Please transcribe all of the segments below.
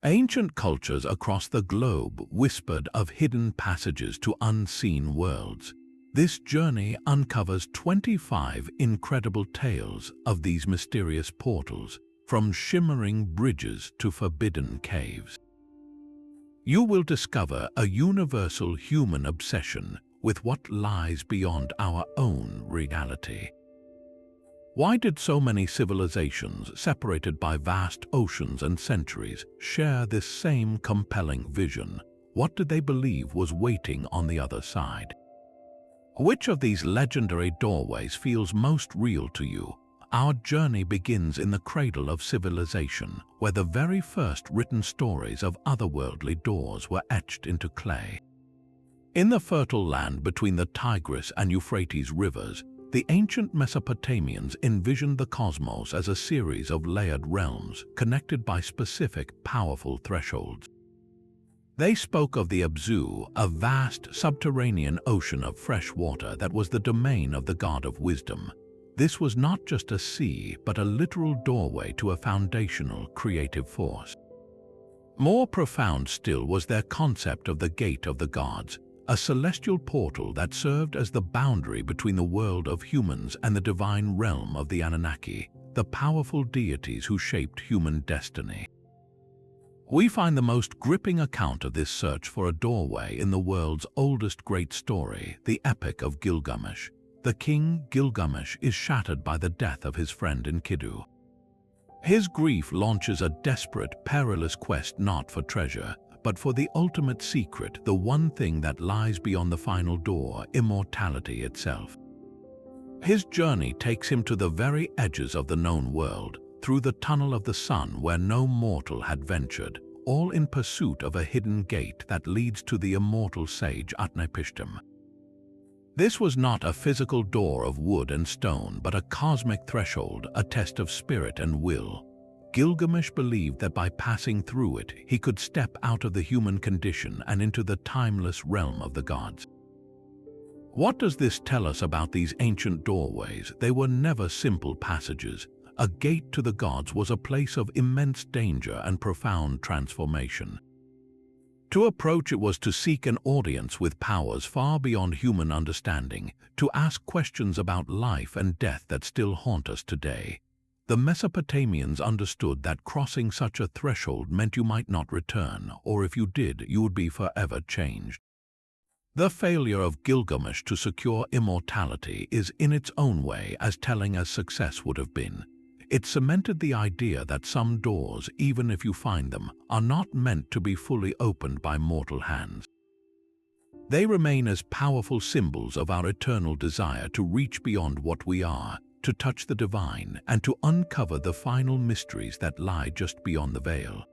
Ancient cultures across the globe whispered of hidden passages to unseen worlds. This journey uncovers 25 incredible tales of these mysterious portals, from shimmering bridges to forbidden caves. You will discover a universal human obsession with what lies beyond our own reality. Why did so many civilizations, separated by vast oceans and centuries, share this same compelling vision? What did they believe was waiting on the other side? Which of these legendary doorways feels most real to you? Our journey begins in the cradle of civilization, where the very first written stories of otherworldly doors were etched into clay. In the fertile land between the Tigris and Euphrates rivers, the ancient Mesopotamians envisioned the cosmos as a series of layered realms connected by specific, powerful thresholds. They spoke of the Abzu, a vast subterranean ocean of fresh water that was the domain of the god of wisdom. This was not just a sea, but a literal doorway to a foundational creative force. More profound still was their concept of the Gate of the Gods, a celestial portal that served as the boundary between the world of humans and the divine realm of the Anunnaki, the powerful deities who shaped human destiny. We find the most gripping account of this search for a doorway in the world's oldest great story, the Epic of Gilgamesh. The king Gilgamesh is shattered by the death of his friend Enkidu. His grief launches a desperate, perilous quest not for treasure, but for the ultimate secret, the one thing that lies beyond the final door, immortality itself. His journey takes him to the very edges of the known world, through the tunnel of the sun where no mortal had ventured, all in pursuit of a hidden gate that leads to the immortal sage Utnapishtim. This was not a physical door of wood and stone, but a cosmic threshold, a test of spirit and will. Gilgamesh believed that by passing through it, he could step out of the human condition and into the timeless realm of the gods. What does this tell us about these ancient doorways? They were never simple passages. A gate to the gods was a place of immense danger and profound transformation. To approach it was to seek an audience with powers far beyond human understanding, to ask questions about life and death that still haunt us today. The Mesopotamians understood that crossing such a threshold meant you might not return, or if you did, you would be forever changed. The failure of Gilgamesh to secure immortality is in its own way as telling as success would have been. It cemented the idea that some doors, even if you find them, are not meant to be fully opened by mortal hands. They remain as powerful symbols of our eternal desire to reach beyond what we are, to touch the divine, and to uncover the final mysteries that lie just beyond the veil.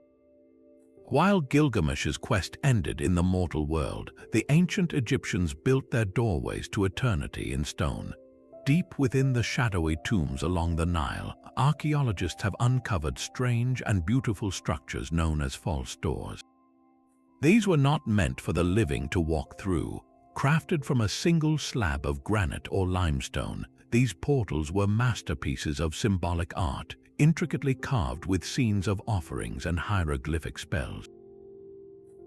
While Gilgamesh's quest ended in the mortal world, the ancient Egyptians built their doorways to eternity in stone. Deep within the shadowy tombs along the Nile, archaeologists have uncovered strange and beautiful structures known as false doors. These were not meant for the living to walk through. Crafted from a single slab of granite or limestone, these portals were masterpieces of symbolic art, intricately carved with scenes of offerings and hieroglyphic spells.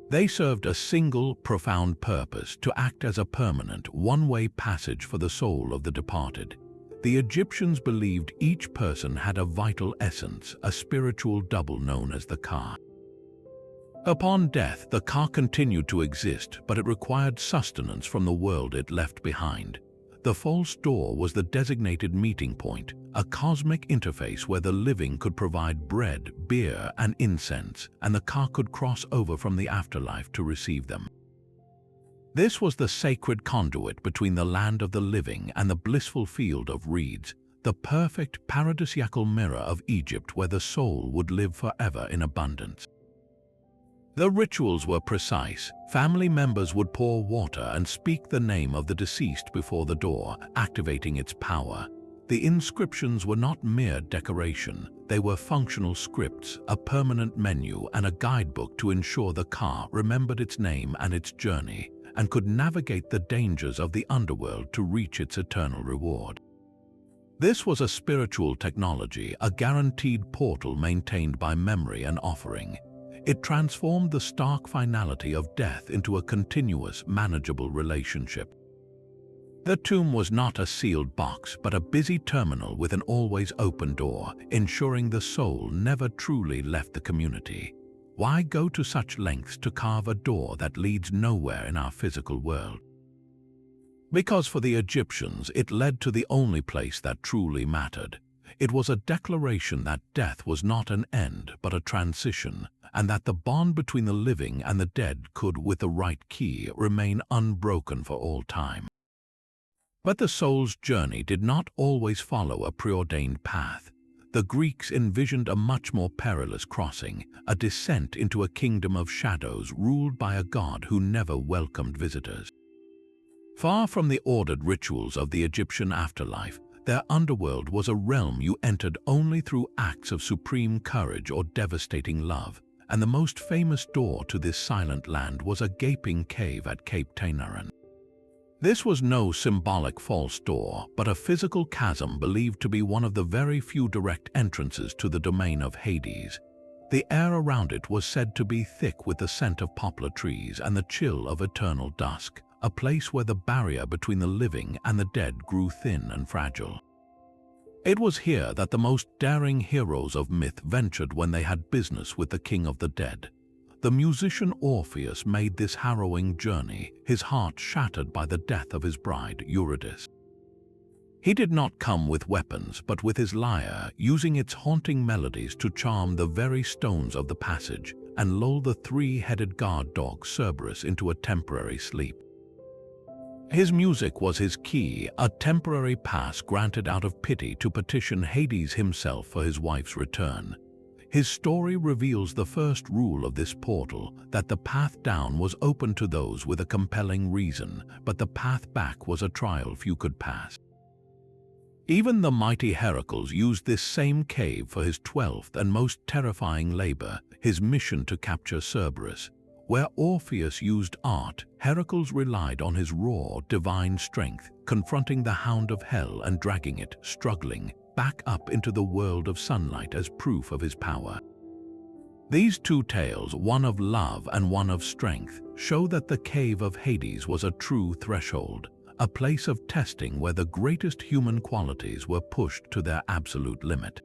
They served a single, profound purpose: to act as a permanent, one-way passage for the soul of the departed. The Egyptians believed each person had a vital essence, a spiritual double known as the Ka. Upon death, the Ka continued to exist, but it required sustenance from the world it left behind. The false door was the designated meeting point, a cosmic interface where the living could provide bread, beer, and incense, and the Ka could cross over from the afterlife to receive them. This was the sacred conduit between the land of the living and the blissful field of reeds, the perfect paradisiacal mirror of Egypt where the soul would live forever in abundance. The rituals were precise. Family members would pour water and speak the name of the deceased before the door, activating its power. The inscriptions were not mere decoration. They were functional scripts, a permanent menu, and a guidebook to ensure the Ka remembered its name and its journey, and could navigate the dangers of the underworld to reach its eternal reward. This was a spiritual technology, a guaranteed portal maintained by memory and offering. It transformed the stark finality of death into a continuous, manageable relationship. The tomb was not a sealed box, but a busy terminal with an always open door, ensuring the soul never truly left the community. Why go to such lengths to carve a door that leads nowhere in our physical world? Because for the Egyptians, it led to the only place that truly mattered. It was a declaration that death was not an end, but a transition, and that the bond between the living and the dead could, with the right key, remain unbroken for all time. But the soul's journey did not always follow a preordained path. The Greeks envisioned a much more perilous crossing, a descent into a kingdom of shadows ruled by a god who never welcomed visitors. Far from the ordered rituals of the Egyptian afterlife, their underworld was a realm you entered only through acts of supreme courage or devastating love, and the most famous door to this silent land was a gaping cave at Cape Tainaran. This was no symbolic false door, but a physical chasm believed to be one of the very few direct entrances to the domain of Hades. The air around it was said to be thick with the scent of poplar trees and the chill of eternal dusk, a place where the barrier between the living and the dead grew thin and fragile. It was here that the most daring heroes of myth ventured when they had business with the king of the dead. The musician Orpheus made this harrowing journey, his heart shattered by the death of his bride, Eurydice. He did not come with weapons, but with his lyre, using its haunting melodies to charm the very stones of the passage and lull the three-headed guard dog Cerberus into a temporary sleep. His music was his key, a temporary pass granted out of pity to petition Hades himself for his wife's return. His story reveals the first rule of this portal, that the path down was open to those with a compelling reason, but the path back was a trial few could pass. Even the mighty Heracles used this same cave for his 12th and most terrifying labor, his mission to capture Cerberus. Where Orpheus used art, Heracles relied on his raw, divine strength, confronting the hound of hell and dragging it, struggling, back up into the world of sunlight as proof of his power. These two tales, one of love and one of strength, show that the cave of Hades was a true threshold, a place of testing where the greatest human qualities were pushed to their absolute limit.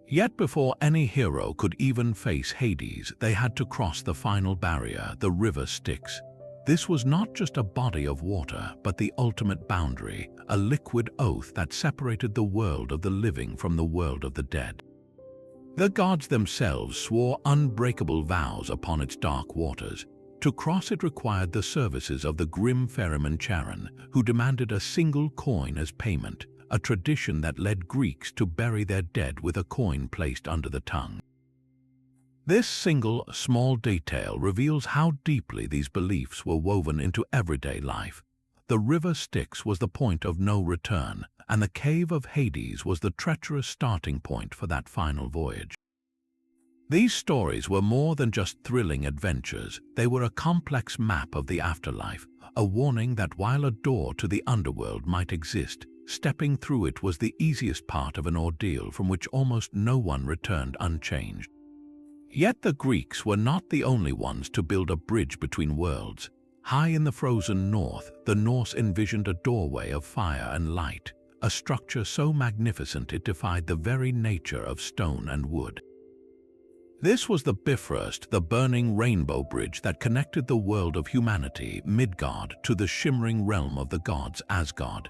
Yet before any hero could even face Hades, they had to cross the final barrier, the river Styx. This was not just a body of water, but the ultimate boundary, a liquid oath that separated the world of the living from the world of the dead. The gods themselves swore unbreakable vows upon its dark waters. To cross it required the services of the grim ferryman Charon, who demanded a single coin as payment, a tradition that led Greeks to bury their dead with a coin placed under the tongue. This single, small detail reveals how deeply these beliefs were woven into everyday life. The river Styx was the point of no return, and the cave of Hades was the treacherous starting point for that final voyage. These stories were more than just thrilling adventures. They were a complex map of the afterlife, a warning that while a door to the underworld might exist, stepping through it was the easiest part of an ordeal from which almost no one returned unchanged. Yet the Greeks were not the only ones to build a bridge between worlds. High in the frozen north, the Norse envisioned a doorway of fire and light, a structure so magnificent it defied the very nature of stone and wood. This was the Bifröst, the burning rainbow bridge that connected the world of humanity, Midgard, to the shimmering realm of the gods, Asgard.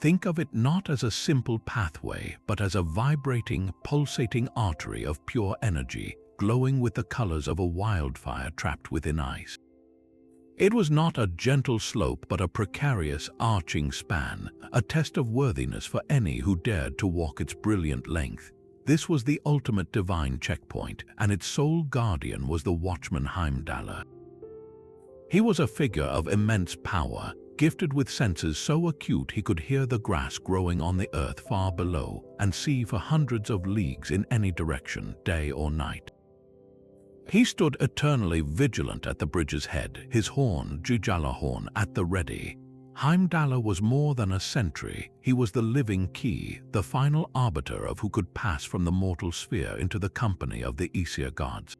Think of it not as a simple pathway, but as a vibrating, pulsating artery of pure energy, glowing with the colors of a wildfire trapped within ice. It was not a gentle slope but a precarious, arching span, a test of worthiness for any who dared to walk its brilliant length. This was the ultimate divine checkpoint, and its sole guardian was the watchman Heimdallr. He was a figure of immense power, gifted with senses so acute he could hear the grass growing on the earth far below and see for hundreds of leagues in any direction, day or night. He stood eternally vigilant at the bridge's head, his horn, Gjallarhorn, at the ready. Heimdallr was more than a sentry. He was the living key, the final arbiter of who could pass from the mortal sphere into the company of the Aesir gods.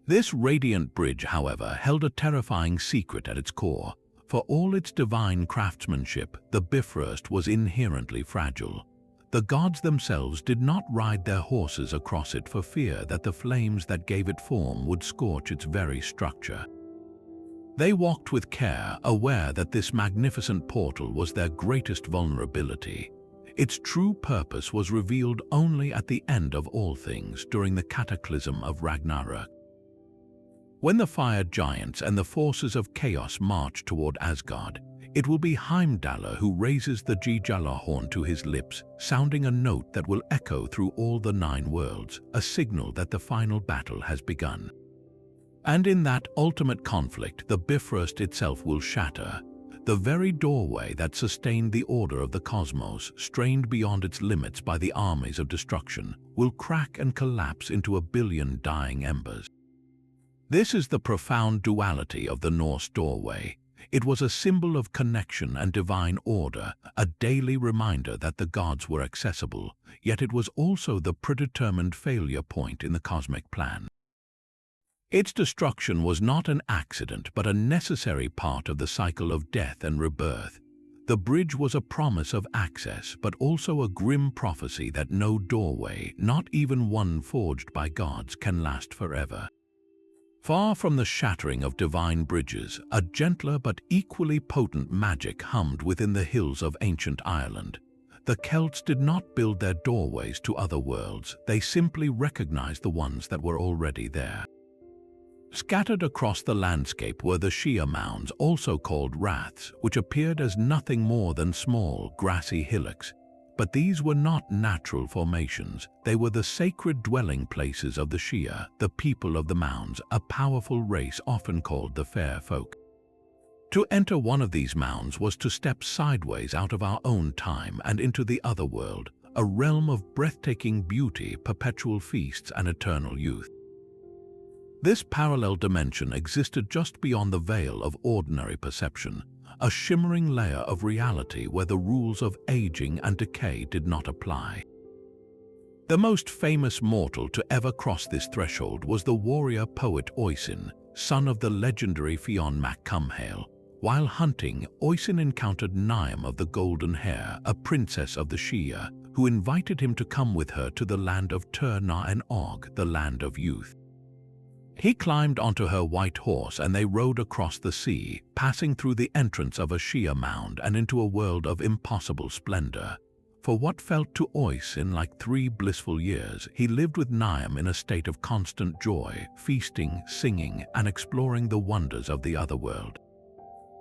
This radiant bridge, however, held a terrifying secret at its core. For all its divine craftsmanship, the Bifröst was inherently fragile. The gods themselves did not ride their horses across it for fear that the flames that gave it form would scorch its very structure. They walked with care, aware that this magnificent portal was their greatest vulnerability. Its true purpose was revealed only at the end of all things, during the cataclysm of Ragnarök. When the fire giants and the forces of chaos march toward Asgard, it will be Heimdallr who raises the Gjallar horn to his lips, sounding a note that will echo through all the 9 worlds, a signal that the final battle has begun. And in that ultimate conflict, the Bifröst itself will shatter. The very doorway that sustained the order of the cosmos, strained beyond its limits by the armies of destruction, will crack and collapse into a billion dying embers. This is the profound duality of the Norse doorway. It was a symbol of connection and divine order, a daily reminder that the gods were accessible, yet it was also the predetermined failure point in the cosmic plan. Its destruction was not an accident, but a necessary part of the cycle of death and rebirth. The bridge was a promise of access, but also a grim prophecy that no doorway, not even one forged by gods, can last forever. Far from the shattering of divine bridges, a gentler but equally potent magic hummed within the hills of ancient Ireland. The Celts did not build their doorways to other worlds, they simply recognized the ones that were already there. Scattered across the landscape were the sheer mounds, also called raths, which appeared as nothing more than small, grassy hillocks. But these were not natural formations. They were the sacred dwelling places of the Shia, the people of the mounds, a powerful race often called the Fair Folk. To enter one of these mounds was to step sideways out of our own time and into the other world, a realm of breathtaking beauty, perpetual feasts, and eternal youth. This parallel dimension existed just beyond the veil of ordinary perception, a shimmering layer of reality where the rules of aging and decay did not apply. The most famous mortal to ever cross this threshold was the warrior poet Oisin, son of the legendary Fionn mac Cumhaill. While hunting, Oisin encountered Niamh of the Golden Hair, a princess of the Shia, who invited him to come with her to the land of Tir na and Og, the land of youth. He climbed onto her white horse and they rode across the sea, passing through the entrance of a Shia mound and into a world of impossible splendor. For what felt to Oisin like 3 blissful years, he lived with Niamh in a state of constant joy, feasting, singing, and exploring the wonders of the other world.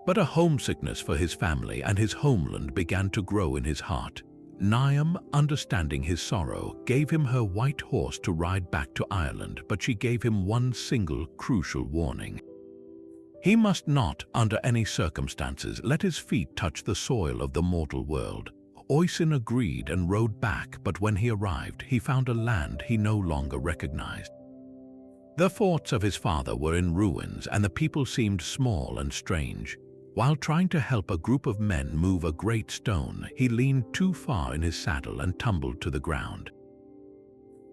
But a homesickness for his family and his homeland began to grow in his heart. Niamh, understanding his sorrow, gave him her white horse to ride back to Ireland, but she gave him one single, crucial warning. He must not, under any circumstances, let his feet touch the soil of the mortal world. Oisin agreed and rode back, but when he arrived, he found a land he no longer recognized. The forts of his father were in ruins, and the people seemed small and strange. While trying to help a group of men move a great stone, he leaned too far in his saddle and tumbled to the ground.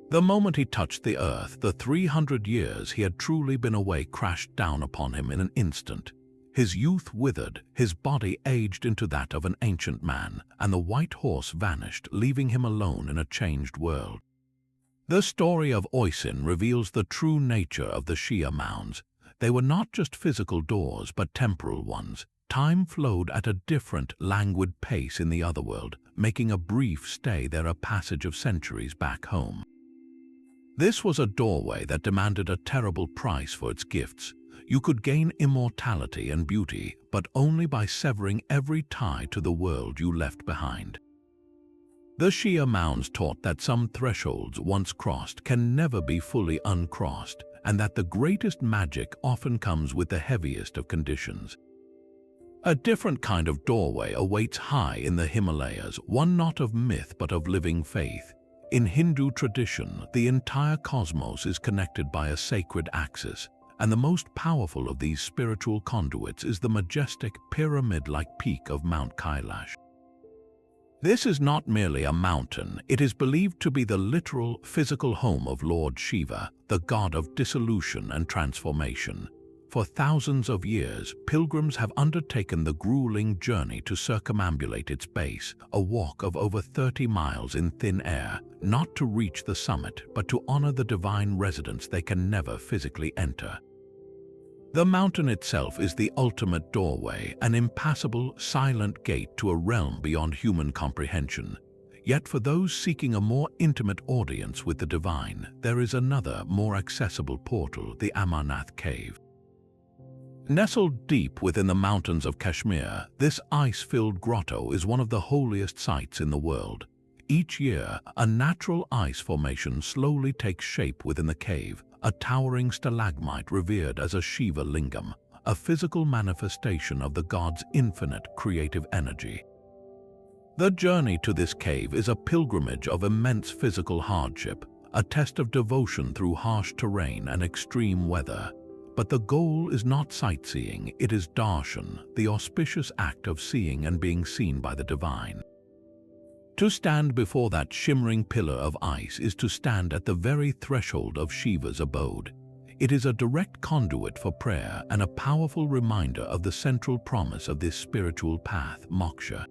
The moment he touched the earth, the 300 years he had truly been away crashed down upon him in an instant. His youth withered, his body aged into that of an ancient man, and the white horse vanished, leaving him alone in a changed world. The story of Oisin reveals the true nature of the Shia mounds. They were not just physical doors, but temporal ones. Time flowed at a different, languid pace in the otherworld, making a brief stay there a passage of centuries back home. This was a doorway that demanded a terrible price for its gifts. You could gain immortality and beauty, but only by severing every tie to the world you left behind. The Shia mounds taught that some thresholds once crossed can never be fully uncrossed, and that the greatest magic often comes with the heaviest of conditions. A different kind of doorway awaits high in the Himalayas, one not of myth but of living faith. In Hindu tradition, the entire cosmos is connected by a sacred axis, and the most powerful of these spiritual conduits is the majestic pyramid-like peak of Mount Kailash. This is not merely a mountain, it is believed to be the literal, physical home of Lord Shiva, the god of dissolution and transformation. For thousands of years, pilgrims have undertaken the grueling journey to circumambulate its base, a walk of over 30 miles in thin air, not to reach the summit, but to honor the divine residence they can never physically enter. The mountain itself is the ultimate doorway, an impassable, silent gate to a realm beyond human comprehension. Yet for those seeking a more intimate audience with the divine, there is another, more accessible portal, the Amarnath Cave. Nestled deep within the mountains of Kashmir, this ice-filled grotto is one of the holiest sites in the world. Each year, a natural ice formation slowly takes shape within the cave, a towering stalagmite revered as a Shiva lingam, a physical manifestation of the god's infinite creative energy. The journey to this cave is a pilgrimage of immense physical hardship, a test of devotion through harsh terrain and extreme weather. But the goal is not sightseeing, it is darshan, the auspicious act of seeing and being seen by the divine. To stand before that shimmering pillar of ice is to stand at the very threshold of Shiva's abode. It is a direct conduit for prayer and a powerful reminder of the central promise of this spiritual path, moksha.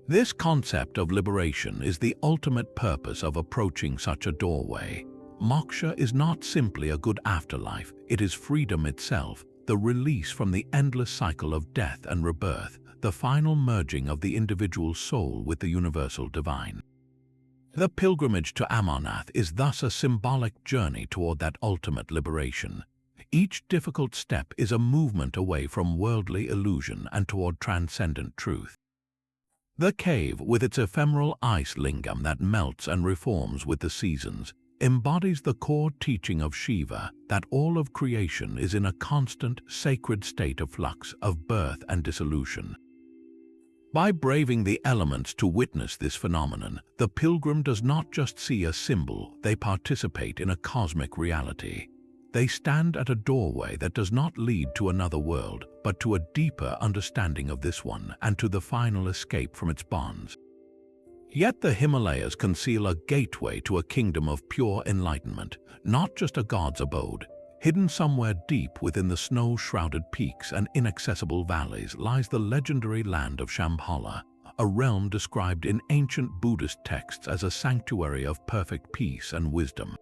This concept of liberation is the ultimate purpose of approaching such a doorway. Moksha is not simply a good afterlife, it is freedom itself, the release from the endless cycle of death and rebirth, the final merging of the individual soul with the universal divine. The pilgrimage to Amarnath is thus a symbolic journey toward that ultimate liberation. Each difficult step is a movement away from worldly illusion and toward transcendent truth. The cave, with its ephemeral ice lingam that melts and reforms with the seasons, embodies the core teaching of Shiva that all of creation is in a constant, sacred state of flux, of birth and dissolution. By braving the elements to witness this phenomenon, the pilgrim does not just see a symbol, they participate in a cosmic reality. They stand at a doorway that does not lead to another world, but to a deeper understanding of this one and to the final escape from its bonds. Yet the Himalayas conceal a gateway to a kingdom of pure enlightenment, not just a god's abode. Hidden somewhere deep within the snow-shrouded peaks and inaccessible valleys lies the legendary land of Shambhala, a realm described in ancient Buddhist texts as a sanctuary of perfect peace and wisdom.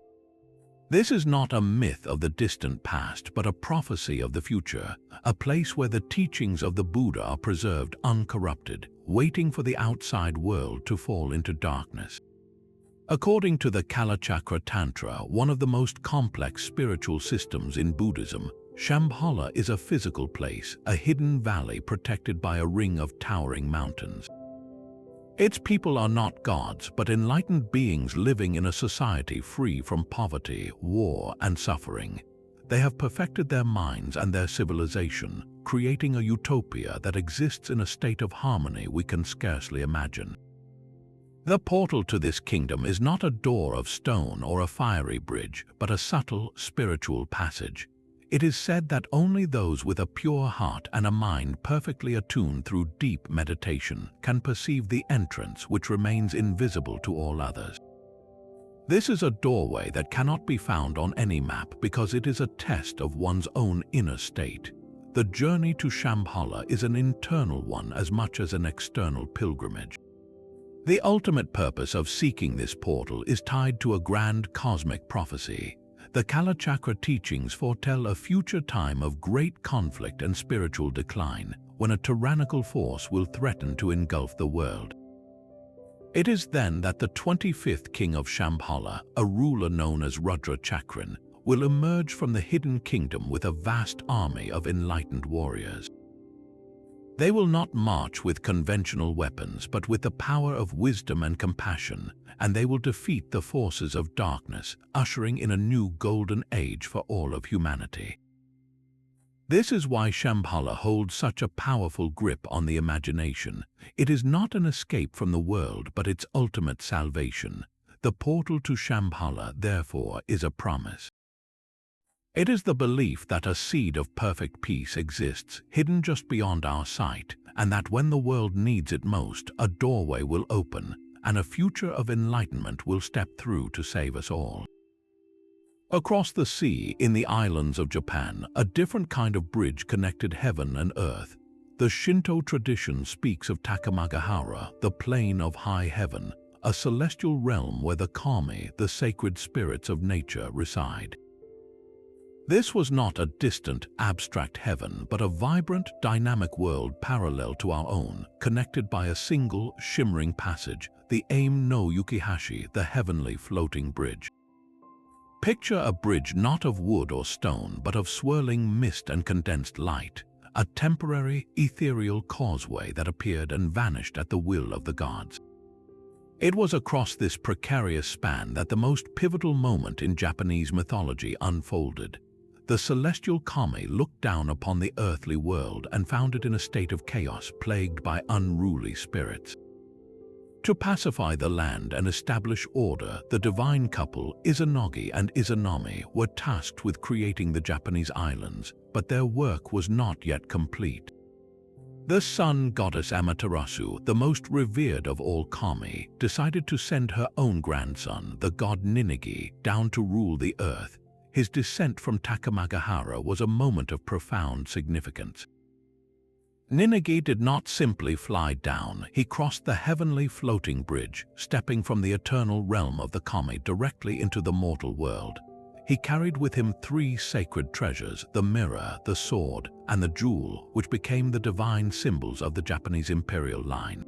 This is not a myth of the distant past, but a prophecy of the future, a place where the teachings of the Buddha are preserved uncorrupted, waiting for the outside world to fall into darkness. According to the Kalachakra Tantra, one of the most complex spiritual systems in Buddhism, Shambhala is a physical place, a hidden valley protected by a ring of towering mountains. Its people are not gods, but enlightened beings living in a society free from poverty, war, and suffering. They have perfected their minds and their civilization, creating a utopia that exists in a state of harmony we can scarcely imagine. The portal to this kingdom is not a door of stone or a fiery bridge, but a subtle, spiritual passage. It is said that only those with a pure heart and a mind perfectly attuned through deep meditation can perceive the entrance which remains invisible to all others. This is a doorway that cannot be found on any map because it is a test of one's own inner state. The journey to Shambhala is an internal one as much as an external pilgrimage. The ultimate purpose of seeking this portal is tied to a grand cosmic prophecy. The Kalachakra teachings foretell a future time of great conflict and spiritual decline, when a tyrannical force will threaten to engulf the world. It is then that the 25th king of Shambhala, a ruler known as Rudra Chakran, will emerge from the hidden kingdom with a vast army of enlightened warriors. They will not march with conventional weapons, but with the power of wisdom and compassion, and they will defeat the forces of darkness, ushering in a new golden age for all of humanity. This is why Shambhala holds such a powerful grip on the imagination. It is not an escape from the world, but its ultimate salvation. The portal to Shambhala, therefore, is a promise. It is the belief that a seed of perfect peace exists, hidden just beyond our sight, and that when the world needs it most, a doorway will open, and a future of enlightenment will step through to save us all. Across the sea, in the islands of Japan, a different kind of bridge connected heaven and earth. The Shinto tradition speaks of Takamagahara, the plane of high heaven, a celestial realm where the kami, the sacred spirits of nature, reside. This was not a distant, abstract heaven, but a vibrant, dynamic world parallel to our own, connected by a single, shimmering passage, the Aim no Yukihashi, the heavenly floating bridge. Picture a bridge not of wood or stone, but of swirling mist and condensed light, a temporary, ethereal causeway that appeared and vanished at the will of the gods. It was across this precarious span that the most pivotal moment in Japanese mythology unfolded. The celestial kami looked down upon the earthly world and found it in a state of chaos plagued by unruly spirits. To pacify the land and establish order, the divine couple, Izanagi and Izanami, were tasked with creating the Japanese islands, but their work was not yet complete. The sun goddess Amaterasu, the most revered of all kami, decided to send her own grandson, the god Ninigi, down to rule the earth. His descent from Takamagahara was a moment of profound significance. Ninigi did not simply fly down, he crossed the heavenly floating bridge, stepping from the eternal realm of the kami directly into the mortal world. He carried with him three sacred treasures, the mirror, the sword, and the jewel, which became the divine symbols of the Japanese imperial line.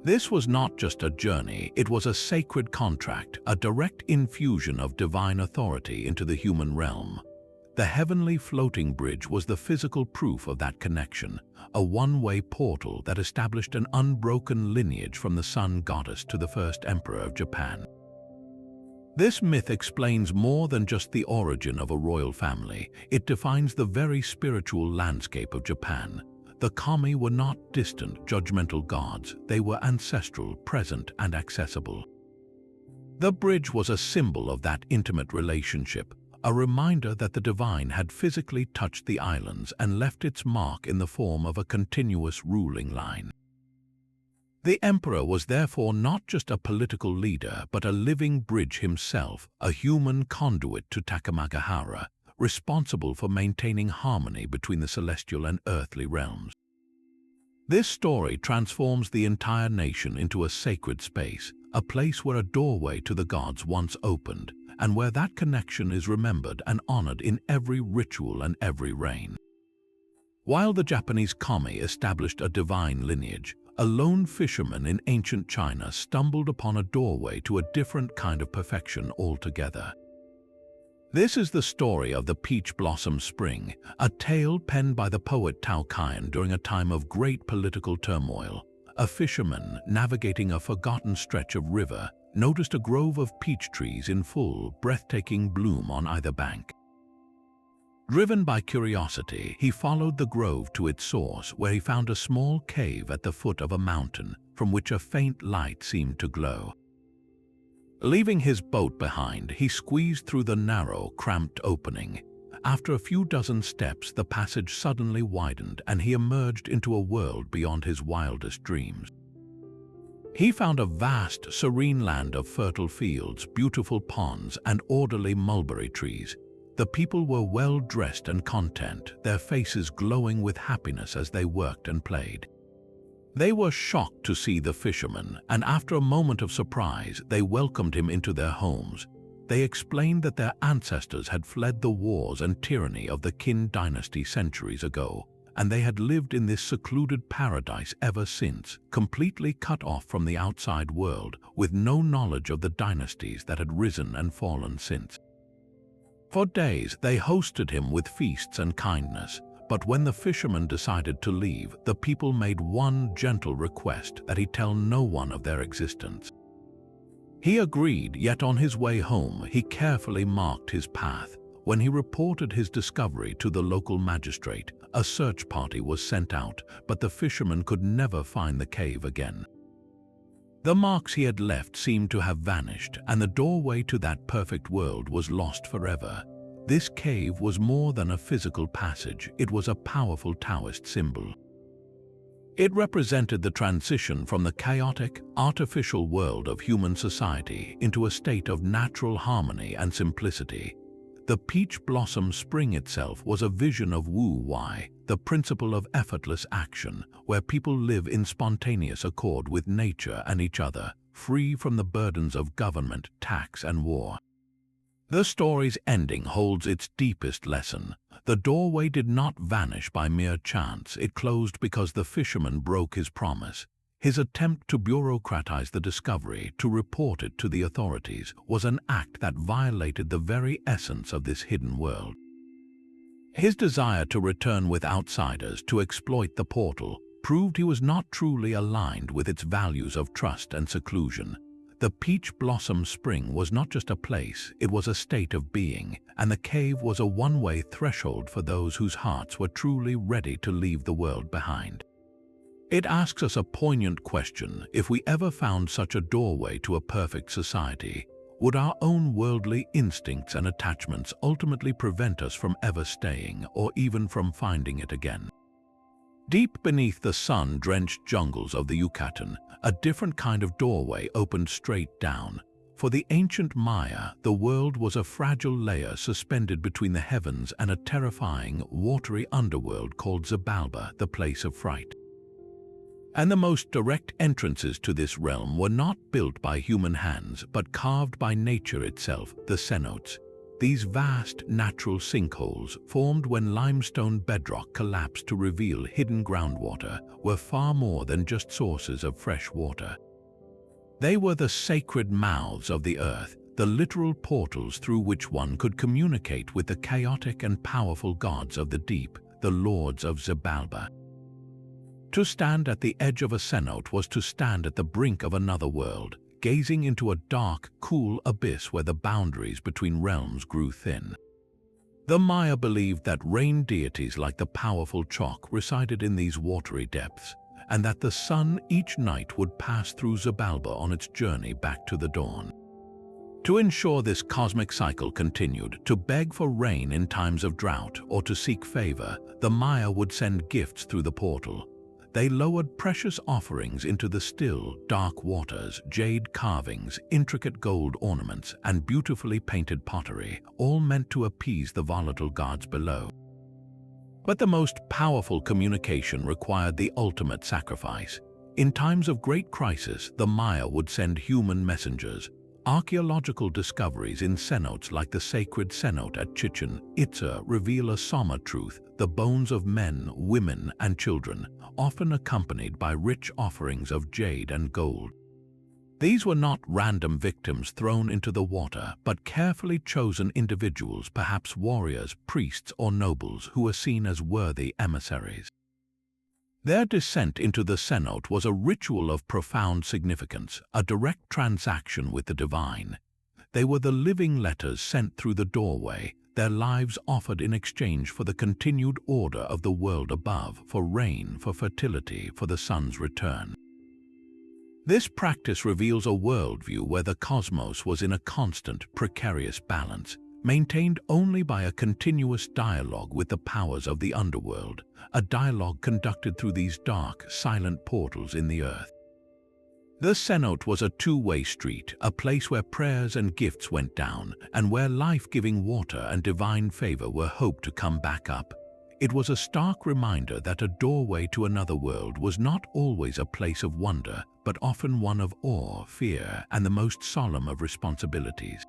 This was not just a journey, it was a sacred contract, a direct infusion of divine authority into the human realm. The heavenly floating bridge was the physical proof of that connection, a one-way portal that established an unbroken lineage from the sun goddess to the first emperor of Japan. This myth explains more than just the origin of a royal family. It defines the very spiritual landscape of Japan. The kami were not distant, judgmental gods. They were ancestral, present, and accessible. The bridge was a symbol of that intimate relationship, a reminder that the divine had physically touched the islands and left its mark in the form of a continuous ruling line. The emperor was therefore not just a political leader, but a living bridge himself, a human conduit to Takamagahara, responsible for maintaining harmony between the celestial and earthly realms. This story transforms the entire nation into a sacred space, a place where a doorway to the gods once opened, and where that connection is remembered and honored in every ritual and every reign. While the Japanese kami established a divine lineage, a lone fisherman in ancient China stumbled upon a doorway to a different kind of perfection altogether. This is the story of the Peach Blossom Spring, a tale penned by the poet Tao Qian during a time of great political turmoil. A fisherman, navigating a forgotten stretch of river, noticed a grove of peach trees in full, breathtaking bloom on either bank. Driven by curiosity, he followed the grove to its source, where he found a small cave at the foot of a mountain, from which a faint light seemed to glow. Leaving his boat behind, he squeezed through the narrow, cramped opening. After a few dozen steps, the passage suddenly widened, and he emerged into a world beyond his wildest dreams. He found a vast, serene land of fertile fields, beautiful ponds, and orderly mulberry trees. The people were well-dressed and content, their faces glowing with happiness as they worked and played. They were shocked to see the fisherman, and after a moment of surprise, they welcomed him into their homes. They explained that their ancestors had fled the wars and tyranny of the Qin dynasty centuries ago, and they had lived in this secluded paradise ever since, completely cut off from the outside world, with no knowledge of the dynasties that had risen and fallen since. For days, they hosted him with feasts and kindness, but when the fisherman decided to leave, the people made one gentle request that he tell no one of their existence. He agreed, yet on his way home, he carefully marked his path. When he reported his discovery to the local magistrate, a search party was sent out, but the fisherman could never find the cave again. The marks he had left seemed to have vanished, and the doorway to that perfect world was lost forever. This cave was more than a physical passage, it was a powerful Taoist symbol. It represented the transition from the chaotic, artificial world of human society into a state of natural harmony and simplicity. The peach blossom spring itself was a vision of wu-wei, the principle of effortless action, where people live in spontaneous accord with nature and each other, free from the burdens of government, tax, and war. The story's ending holds its deepest lesson. The doorway did not vanish by mere chance. It closed because the fisherman broke his promise. His attempt to bureaucratize the discovery, to report it to the authorities, was an act that violated the very essence of this hidden world. His desire to return with outsiders to exploit the portal proved he was not truly aligned with its values of trust and seclusion. The peach blossom spring was not just a place, it was a state of being, and the cave was a one-way threshold for those whose hearts were truly ready to leave the world behind. It asks us a poignant question: if we ever found such a doorway to a perfect society, would our own worldly instincts and attachments ultimately prevent us from ever staying or even from finding it again? Deep beneath the sun-drenched jungles of the Yucatan, a different kind of doorway opened straight down. For the ancient Maya, the world was a fragile layer suspended between the heavens and a terrifying, watery underworld called Xibalba, the place of fright. And the most direct entrances to this realm were not built by human hands, but carved by nature itself, the cenotes. These vast natural sinkholes, formed when limestone bedrock collapsed to reveal hidden groundwater, were far more than just sources of fresh water. They were the sacred mouths of the earth, the literal portals through which one could communicate with the chaotic and powerful gods of the deep, the lords of Xibalba. To stand at the edge of a cenote was to stand at the brink of another world, gazing into a dark, cool abyss where the boundaries between realms grew thin. The Maya believed that rain deities like the powerful Chok resided in these watery depths, and that the sun each night would pass through Xibalba on its journey back to the dawn. To ensure this cosmic cycle continued, to beg for rain in times of drought or to seek favor, the Maya would send gifts through the portal. They lowered precious offerings into the still, dark waters, jade carvings, intricate gold ornaments, and beautifully painted pottery, all meant to appease the volatile gods below. But the most powerful communication required the ultimate sacrifice. In times of great crisis, the Maya would send human messengers. Archaeological discoveries in cenotes like the sacred cenote at Chichen Itza reveal a somber truth: the bones of men, women, and children, often accompanied by rich offerings of jade and gold. These were not random victims thrown into the water, but carefully chosen individuals, perhaps warriors, priests, or nobles, who were seen as worthy emissaries. Their descent into the cenote was a ritual of profound significance, a direct transaction with the divine. They were the living letters sent through the doorway, their lives offered in exchange for the continued order of the world above, for rain, for fertility, for the sun's return. This practice reveals a worldview where the cosmos was in a constant, precarious balance, maintained only by a continuous dialogue with the powers of the underworld, a dialogue conducted through these dark, silent portals in the earth. The cenote was a two-way street, a place where prayers and gifts went down, and where life-giving water and divine favor were hoped to come back up. It was a stark reminder that a doorway to another world was not always a place of wonder, but often one of awe, fear, and the most solemn of responsibilities.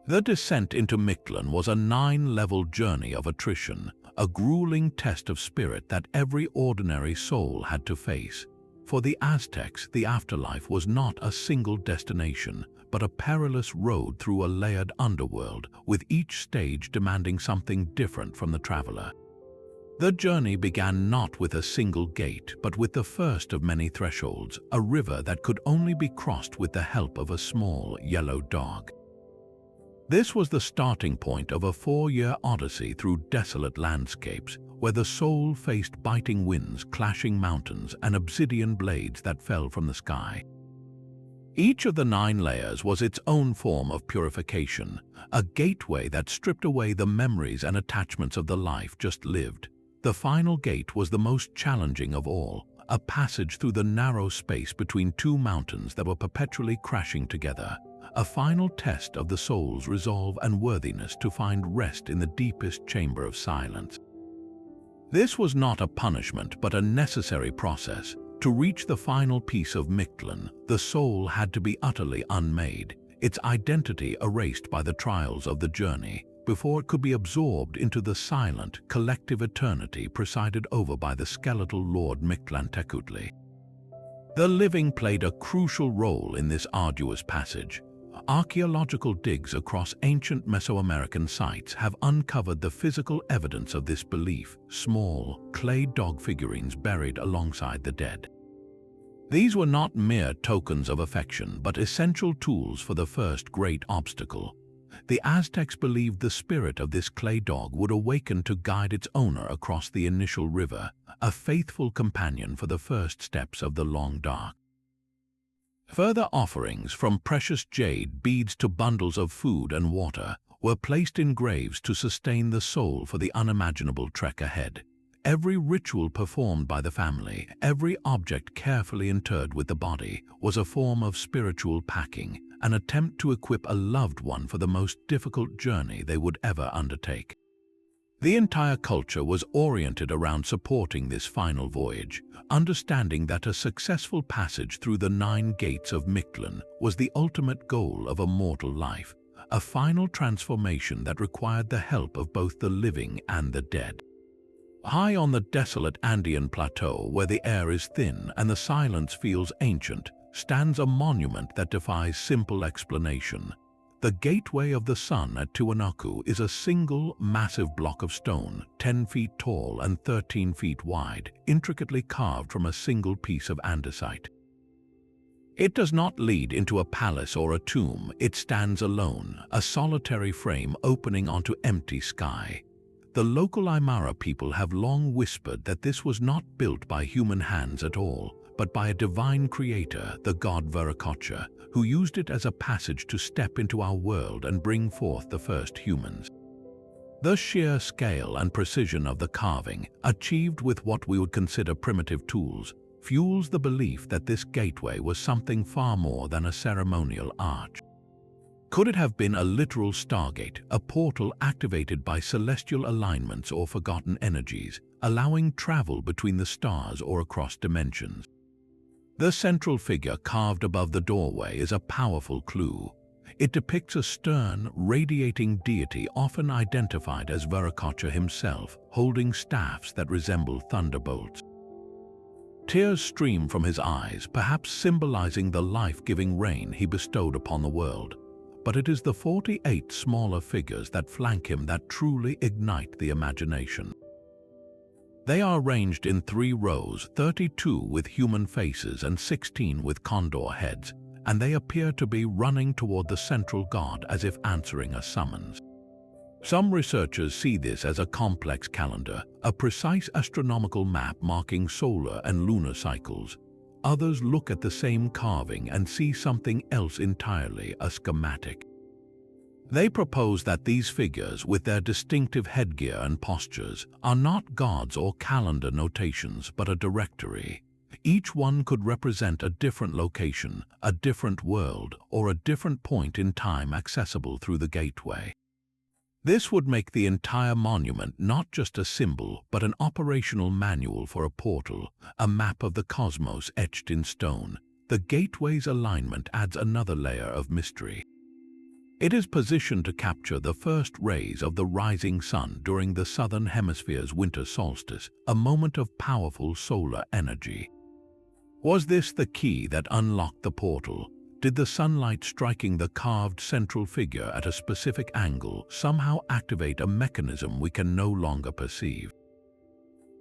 The descent into Mictlan was a 9-level journey of attrition, a grueling test of spirit that every ordinary soul had to face. For the Aztecs, the afterlife was not a single destination, but a perilous road through a layered underworld, with each stage demanding something different from the traveler. The journey began not with a single gate, but with the first of many thresholds, a river that could only be crossed with the help of a small yellow dog. This was the starting point of a 4-year odyssey through desolate landscapes, where the soul faced biting winds, clashing mountains, and obsidian blades that fell from the sky. Each of the 9 layers was its own form of purification, a gateway that stripped away the memories and attachments of the life just lived. The final gate was the most challenging of all, a passage through the narrow space between two mountains that were perpetually crashing together, a final test of the soul's resolve and worthiness to find rest in the deepest chamber of silence. This was not a punishment but a necessary process. To reach the final piece of Mictlan, the soul had to be utterly unmade, its identity erased by the trials of the journey, before it could be absorbed into the silent, collective eternity presided over by the skeletal Lord Mictlantecuhtli. The living played a crucial role in this arduous passage. Archaeological digs across ancient Mesoamerican sites have uncovered the physical evidence of this belief: small, clay dog figurines buried alongside the dead. These were not mere tokens of affection, but essential tools for the first great obstacle. The Aztecs believed the spirit of this clay dog would awaken to guide its owner across the initial river, a faithful companion for the first steps of the long dark. Further offerings, from precious jade beads to bundles of food and water, were placed in graves to sustain the soul for the unimaginable trek ahead. Every ritual performed by the family, every object carefully interred with the body, was a form of spiritual packing, an attempt to equip a loved one for the most difficult journey they would ever undertake. The entire culture was oriented around supporting this final voyage, understanding that a successful passage through the 9 gates of Mictlan was the ultimate goal of a mortal life, a final transformation that required the help of both the living and the dead. High on the desolate Andean plateau, where the air is thin and the silence feels ancient, stands a monument that defies simple explanation. The Gateway of the Sun at Tiwanaku is a single, massive block of stone, 10 feet tall and 13 feet wide, intricately carved from a single piece of andesite. It does not lead into a palace or a tomb. It stands alone, a solitary frame opening onto empty sky. The local Aymara people have long whispered that this was not built by human hands at all, but by a divine creator, the god Viracocha, who used it as a passage to step into our world and bring forth the first humans. The sheer scale and precision of the carving, achieved with what we would consider primitive tools, fuels the belief that this gateway was something far more than a ceremonial arch. Could it have been a literal stargate, a portal activated by celestial alignments or forgotten energies, allowing travel between the stars or across dimensions? The central figure carved above the doorway is a powerful clue. It depicts a stern, radiating deity often identified as Viracocha himself, holding staffs that resemble thunderbolts. Tears stream from his eyes, perhaps symbolizing the life-giving rain he bestowed upon the world. But it is the 48 smaller figures that flank him that truly ignite the imagination. They are arranged in 3 rows, 32 with human faces and 16 with condor heads, and they appear to be running toward the central god as if answering a summons. Some researchers see this as a complex calendar, a precise astronomical map marking solar and lunar cycles. Others look at the same carving and see something else entirely, a schematic. They propose that these figures, with their distinctive headgear and postures, are not gods or calendar notations, but a directory. Each one could represent a different location, a different world, or a different point in time accessible through the gateway. This would make the entire monument not just a symbol, but an operational manual for a portal, a map of the cosmos etched in stone. The gateway's alignment adds another layer of mystery. It is positioned to capture the first rays of the rising sun during the southern hemisphere's winter solstice, a moment of powerful solar energy. Was this the key that unlocked the portal? Did the sunlight striking the carved central figure at a specific angle somehow activate a mechanism we can no longer perceive?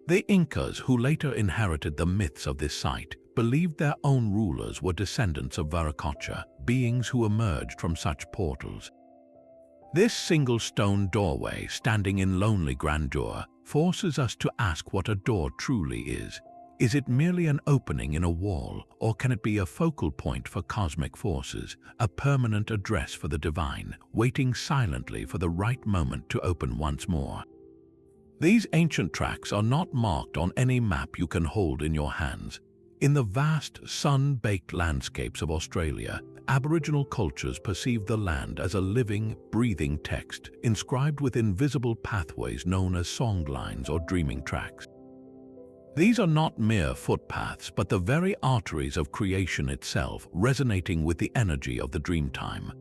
The Incas, who later inherited the myths of this site, believed their own rulers were descendants of Viracocha, beings who emerged from such portals. This single stone doorway, standing in lonely grandeur, forces us to ask what a door truly is. Is it merely an opening in a wall, or can it be a focal point for cosmic forces, a permanent address for the divine, waiting silently for the right moment to open once more? These ancient tracks are not marked on any map you can hold in your hands. In the vast, sun-baked landscapes of Australia, Aboriginal cultures perceive the land as a living, breathing text inscribed with invisible pathways known as songlines or dreaming tracks. These are not mere footpaths, but the very arteries of creation itself, resonating with the energy of the dreamtime.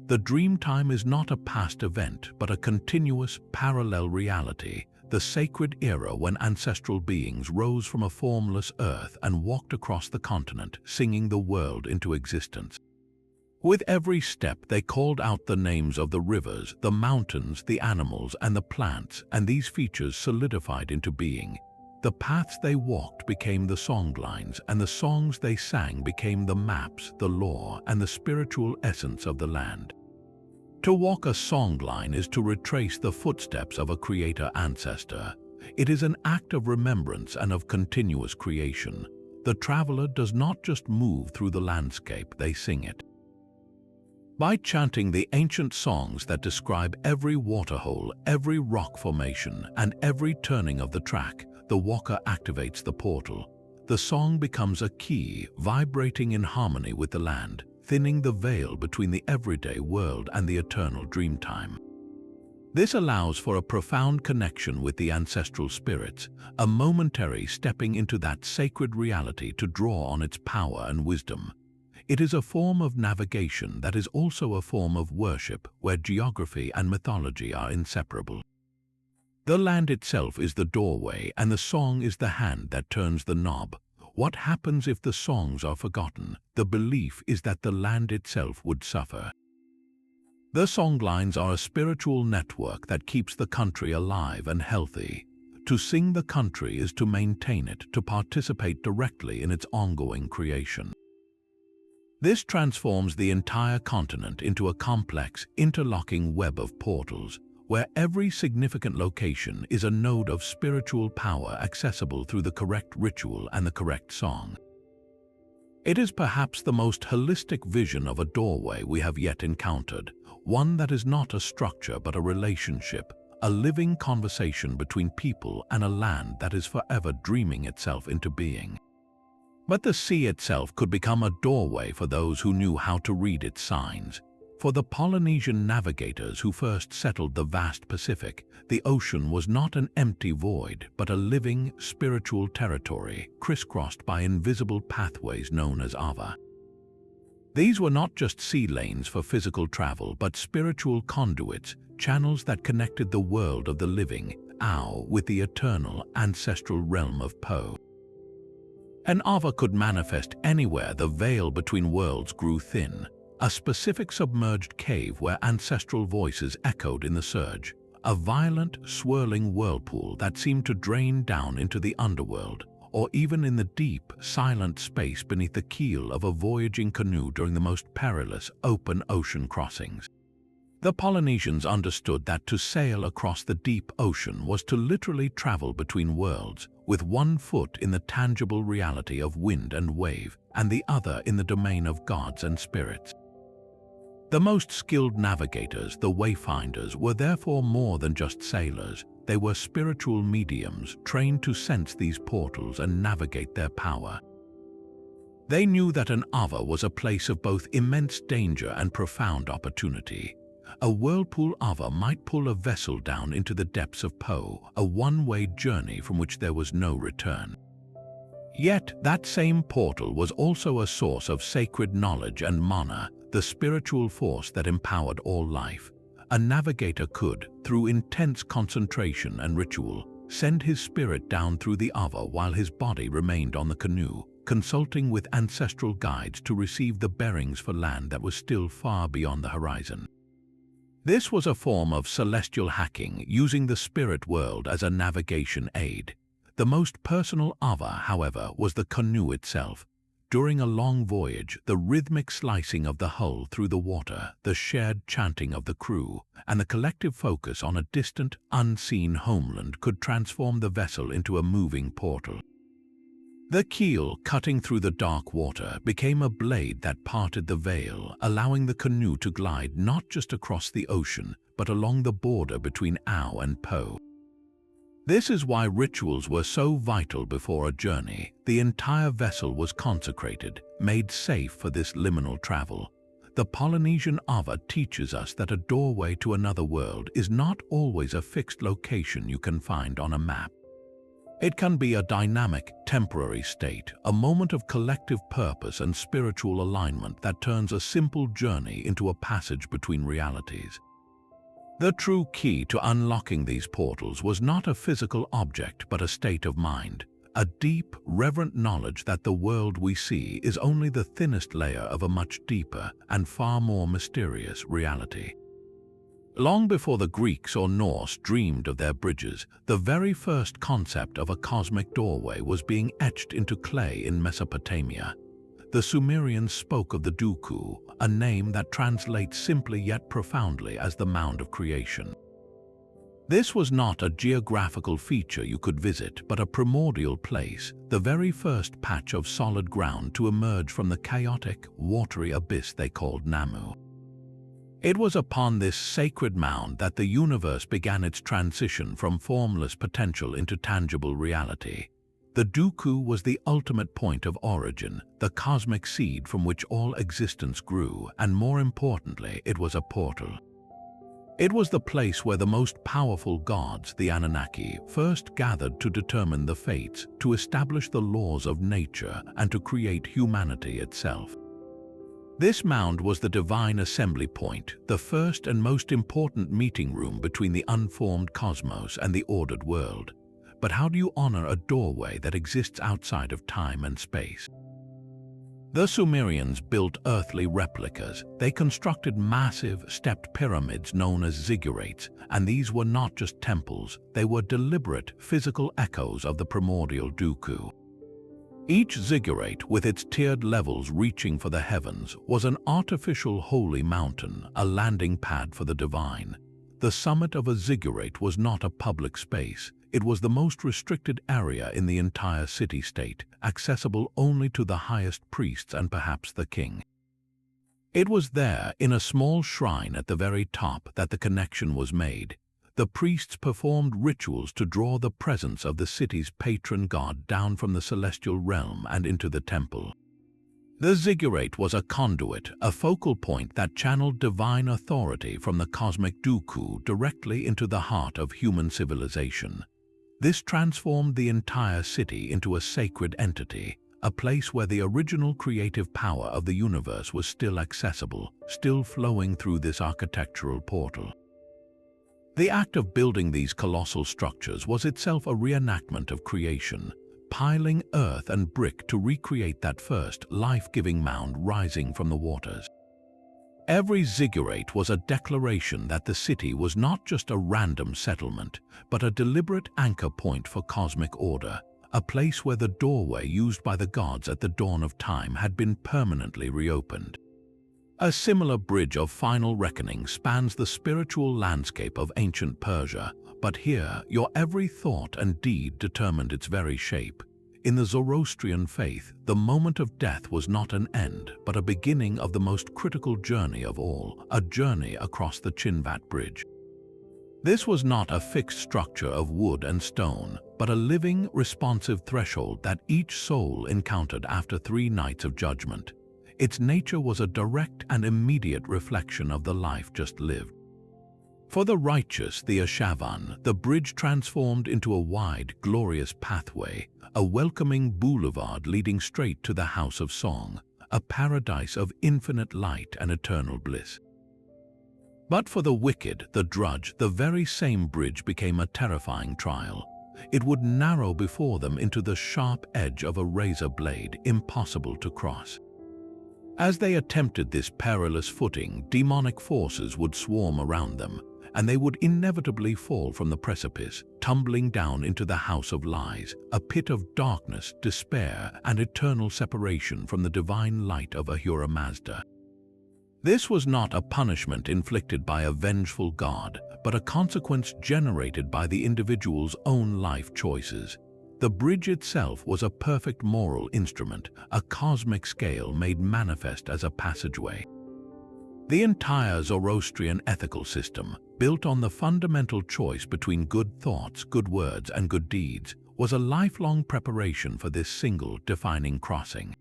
The dreamtime is not a past event, but a continuous, parallel reality, the sacred era when ancestral beings rose from a formless earth and walked across the continent, singing the world into existence. With every step, they called out the names of the rivers, the mountains, the animals, and the plants, and these features solidified into being. The paths they walked became the songlines, and the songs they sang became the maps, the lore, and the spiritual essence of the land. To walk a songline is to retrace the footsteps of a creator ancestor. It is an act of remembrance and of continuous creation. The traveler does not just move through the landscape, they sing it. By chanting the ancient songs that describe every waterhole, every rock formation, and every turning of the track, the walker activates the portal. The song becomes a key, vibrating in harmony with the land, thinning the veil between the everyday world and the eternal dreamtime. This allows for a profound connection with the ancestral spirits, a momentary stepping into that sacred reality to draw on its power and wisdom. It is a form of navigation that is also a form of worship where geography and mythology are inseparable. The land itself is the doorway and the song is the hand that turns the knob. What happens if the songs are forgotten? The belief is that the land itself would suffer. The songlines are a spiritual network that keeps the country alive and healthy. To sing the country is to maintain it, to participate directly in its ongoing creation. This transforms the entire continent into a complex, interlocking web of portals, where every significant location is a node of spiritual power accessible through the correct ritual and the correct song. It is perhaps the most holistic vision of a doorway we have yet encountered, one that is not a structure but a relationship, a living conversation between people and a land that is forever dreaming itself into being. But the sea itself could become a doorway for those who knew how to read its signs. For the Polynesian navigators who first settled the vast Pacific, the ocean was not an empty void, but a living, spiritual territory crisscrossed by invisible pathways known as ava. These were not just sea lanes for physical travel, but spiritual conduits, channels that connected the world of the living, Ao, with the eternal, ancestral realm of Po. An ava could manifest anywhere the veil between worlds grew thin. A specific submerged cave where ancestral voices echoed in the surge, a violent, swirling whirlpool that seemed to drain down into the underworld, or even in the deep, silent space beneath the keel of a voyaging canoe during the most perilous open ocean crossings. The Polynesians understood that to sail across the deep ocean was to literally travel between worlds, with one foot in the tangible reality of wind and wave, and the other in the domain of gods and spirits. The most skilled navigators, the wayfinders, were therefore more than just sailors. They were spiritual mediums trained to sense these portals and navigate their power. They knew that an ava was a place of both immense danger and profound opportunity. A whirlpool ava might pull a vessel down into the depths of Po, a one-way journey from which there was no return. Yet that same portal was also a source of sacred knowledge and mana, the spiritual force that empowered all life. A navigator could, through intense concentration and ritual, send his spirit down through the ava while his body remained on the canoe, consulting with ancestral guides to receive the bearings for land that was still far beyond the horizon. This was a form of celestial hacking, using the spirit world as a navigation aid. The most personal ava, however, was the canoe itself. During a long voyage, the rhythmic slicing of the hull through the water, the shared chanting of the crew, and the collective focus on a distant, unseen homeland could transform the vessel into a moving portal. The keel, cutting through the dark water, became a blade that parted the veil, allowing the canoe to glide not just across the ocean, but along the border between Ao and Po. This is why rituals were so vital before a journey. The entire vessel was consecrated, made safe for this liminal travel. The Polynesian Ava teaches us that a doorway to another world is not always a fixed location you can find on a map. It can be a dynamic, temporary state, a moment of collective purpose and spiritual alignment that turns a simple journey into a passage between realities. The true key to unlocking these portals was not a physical object but a state of mind, a deep, reverent knowledge that the world we see is only the thinnest layer of a much deeper and far more mysterious reality. Long before the Greeks or Norse dreamed of their bridges, the very first concept of a cosmic doorway was being etched into clay in Mesopotamia. The Sumerians spoke of the Duku, a name that translates simply yet profoundly as the mound of creation. This was not a geographical feature you could visit, but a primordial place, the very first patch of solid ground to emerge from the chaotic, watery abyss they called Namu. It was upon this sacred mound that the universe began its transition from formless potential into tangible reality. The Duku was the ultimate point of origin, the cosmic seed from which all existence grew, and more importantly, it was a portal. It was the place where the most powerful gods, the Anunnaki, first gathered to determine the fates, to establish the laws of nature, and to create humanity itself. This mound was the divine assembly point, the first and most important meeting room between the unformed cosmos and the ordered world. But how do you honor a doorway that exists outside of time and space? The Sumerians built earthly replicas. They constructed massive, stepped pyramids known as ziggurats, and these were not just temples, they were deliberate, physical echoes of the primordial Duku. Each ziggurat, with its tiered levels reaching for the heavens, was an artificial holy mountain, a landing pad for the divine. The summit of a ziggurat was not a public space. It was the most restricted area in the entire city-state, accessible only to the highest priests and perhaps the king. It was there, in a small shrine at the very top, that the connection was made. The priests performed rituals to draw the presence of the city's patron god down from the celestial realm and into the temple. The ziggurat was a conduit, a focal point that channeled divine authority from the cosmic Duku directly into the heart of human civilization. This transformed the entire city into a sacred entity, a place where the original creative power of the universe was still accessible, still flowing through this architectural portal. The act of building these colossal structures was itself a reenactment of creation, piling earth and brick to recreate that first life-giving mound rising from the waters. Every ziggurat was a declaration that the city was not just a random settlement, but a deliberate anchor point for cosmic order, a place where the doorway used by the gods at the dawn of time had been permanently reopened. A similar bridge of final reckoning spans the spiritual landscape of ancient Persia, but here your every thought and deed determined its very shape. In the Zoroastrian faith, the moment of death was not an end, but a beginning of the most critical journey of all, a journey across the Chinvat Bridge. This was not a fixed structure of wood and stone, but a living, responsive threshold that each soul encountered after 3 nights of judgment. Its nature was a direct and immediate reflection of the life just lived. For the righteous, the Ashavan, the bridge transformed into a wide, glorious pathway, a welcoming boulevard leading straight to the House of Song, a paradise of infinite light and eternal bliss. But for the wicked, the drudge, the very same bridge became a terrifying trial. It would narrow before them into the sharp edge of a razor blade, impossible to cross. As they attempted this perilous footing, demonic forces would swarm around them, and they would inevitably fall from the precipice, tumbling down into the house of lies, a pit of darkness, despair, and eternal separation from the divine light of Ahura Mazda. This was not a punishment inflicted by a vengeful god, but a consequence generated by the individual's own life choices. The bridge itself was a perfect moral instrument, a cosmic scale made manifest as a passageway. The entire Zoroastrian ethical system, built on the fundamental choice between good thoughts, good words, and good deeds, was a lifelong preparation for this single defining crossing.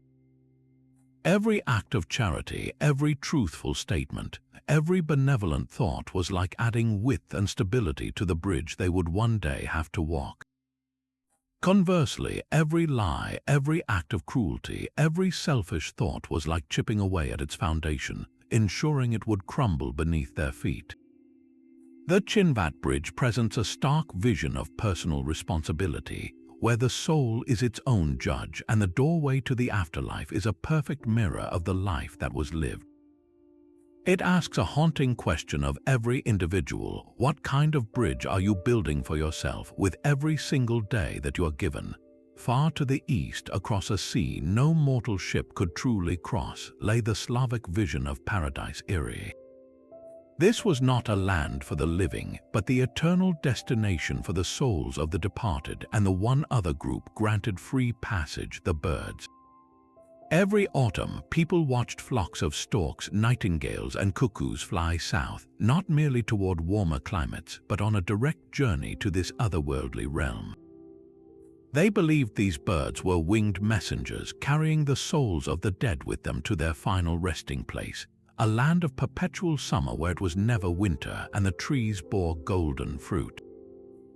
Every act of charity, every truthful statement, every benevolent thought was like adding width and stability to the bridge they would one day have to walk. Conversely, every lie, every act of cruelty, every selfish thought was like chipping away at its foundation, ensuring it would crumble beneath their feet. The Chinvat Bridge presents a stark vision of personal responsibility, where the soul is its own judge and the doorway to the afterlife is a perfect mirror of the life that was lived. It asks a haunting question of every individual: what kind of bridge are you building for yourself with every single day that you are given? Far to the east, across a sea no mortal ship could truly cross, lay the Slavic vision of Paradise Erie. This was not a land for the living, but the eternal destination for the souls of the departed and the one other group granted free passage, the birds. Every autumn, people watched flocks of storks, nightingales, and cuckoos fly south, not merely toward warmer climates, but on a direct journey to this otherworldly realm. They believed these birds were winged messengers carrying the souls of the dead with them to their final resting place, a land of perpetual summer where it was never winter and the trees bore golden fruit.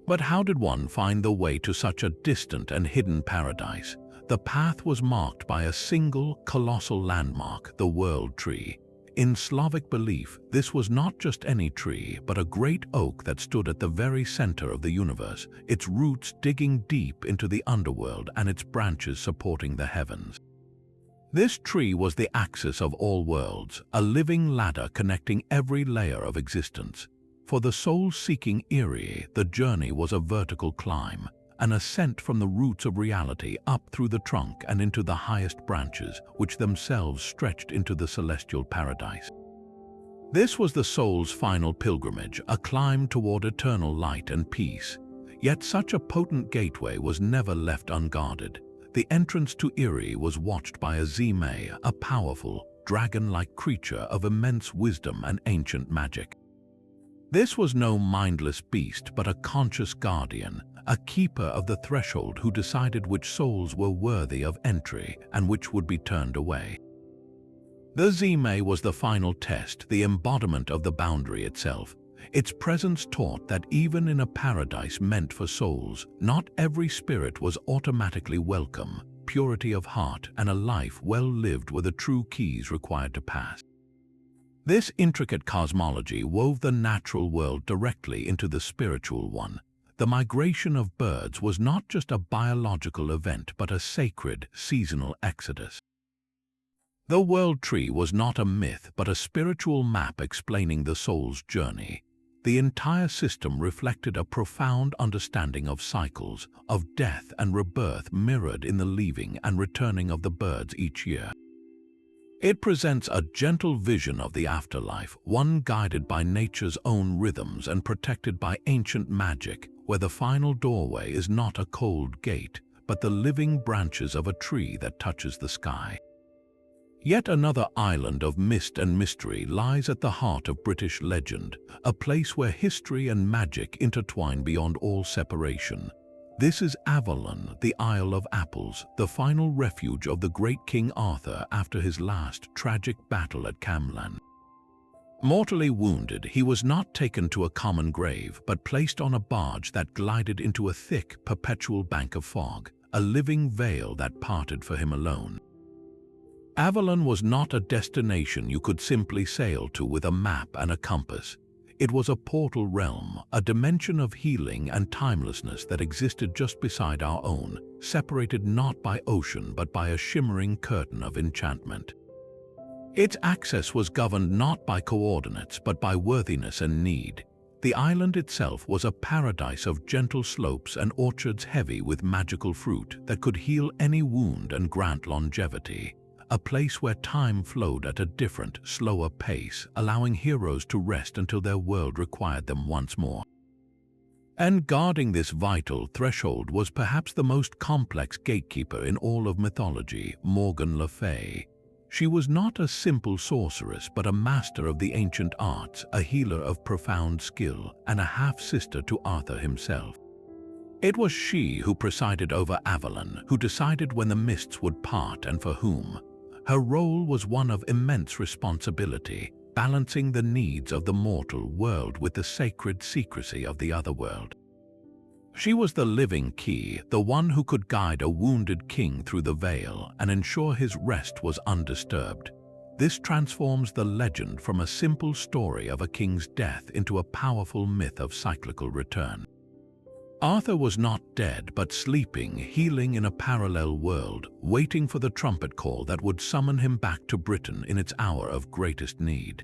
But how did one find the way to such a distant and hidden paradise? The path was marked by a single, colossal landmark, the World Tree. In Slavic belief, this was not just any tree, but a great oak that stood at the very center of the universe, its roots digging deep into the underworld and its branches supporting the heavens. This tree was the axis of all worlds, a living ladder connecting every layer of existence. For the soul-seeking Erie, the journey was a vertical climb, an ascent from the roots of reality up through the trunk and into the highest branches, which themselves stretched into the celestial paradise. This was the soul's final pilgrimage, a climb toward eternal light and peace. Yet such a potent gateway was never left unguarded. The entrance to Erie was watched by a Zime, a powerful, dragon-like creature of immense wisdom and ancient magic. This was no mindless beast, but a conscious guardian, a keeper of the threshold who decided which souls were worthy of entry and which would be turned away. The Zime was the final test, the embodiment of the boundary itself. Its presence taught that even in a paradise meant for souls, not every spirit was automatically welcome. Purity of heart and a life well lived were the true keys required to pass. This intricate cosmology wove the natural world directly into the spiritual one. The migration of birds was not just a biological event, but a sacred, seasonal exodus. The World Tree was not a myth, but a spiritual map explaining the soul's journey. The entire system reflected a profound understanding of cycles, of death and rebirth mirrored in the leaving and returning of the birds each year. It presents a gentle vision of the afterlife, one guided by nature's own rhythms and protected by ancient magic, where the final doorway is not a cold gate, but the living branches of a tree that touches the sky. Yet another island of mist and mystery lies at the heart of British legend, a place where history and magic intertwine beyond all separation. This is Avalon, the Isle of Apples, the final refuge of the great King Arthur after his last tragic battle at Camlan. Mortally wounded, he was not taken to a common grave, but placed on a barge that glided into a thick, perpetual bank of fog, a living veil that parted for him alone. Avalon was not a destination you could simply sail to with a map and a compass. It was a portal realm, a dimension of healing and timelessness that existed just beside our own, separated not by ocean but by a shimmering curtain of enchantment. Its access was governed not by coordinates but by worthiness and need. The island itself was a paradise of gentle slopes and orchards heavy with magical fruit that could heal any wound and grant longevity. A place where time flowed at a different, slower pace, allowing heroes to rest until their world required them once more. And guarding this vital threshold was perhaps the most complex gatekeeper in all of mythology, Morgan Le Fay. She was not a simple sorceress, but a master of the ancient arts, a healer of profound skill, and a half-sister to Arthur himself. It was she who presided over Avalon, who decided when the mists would part and for whom. Her role was one of immense responsibility, balancing the needs of the mortal world with the sacred secrecy of the otherworld. She was the living key, the one who could guide a wounded king through the veil and ensure his rest was undisturbed. This transforms the legend from a simple story of a king's death into a powerful myth of cyclical return. Arthur was not dead, but sleeping, healing in a parallel world, waiting for the trumpet call that would summon him back to Britain in its hour of greatest need.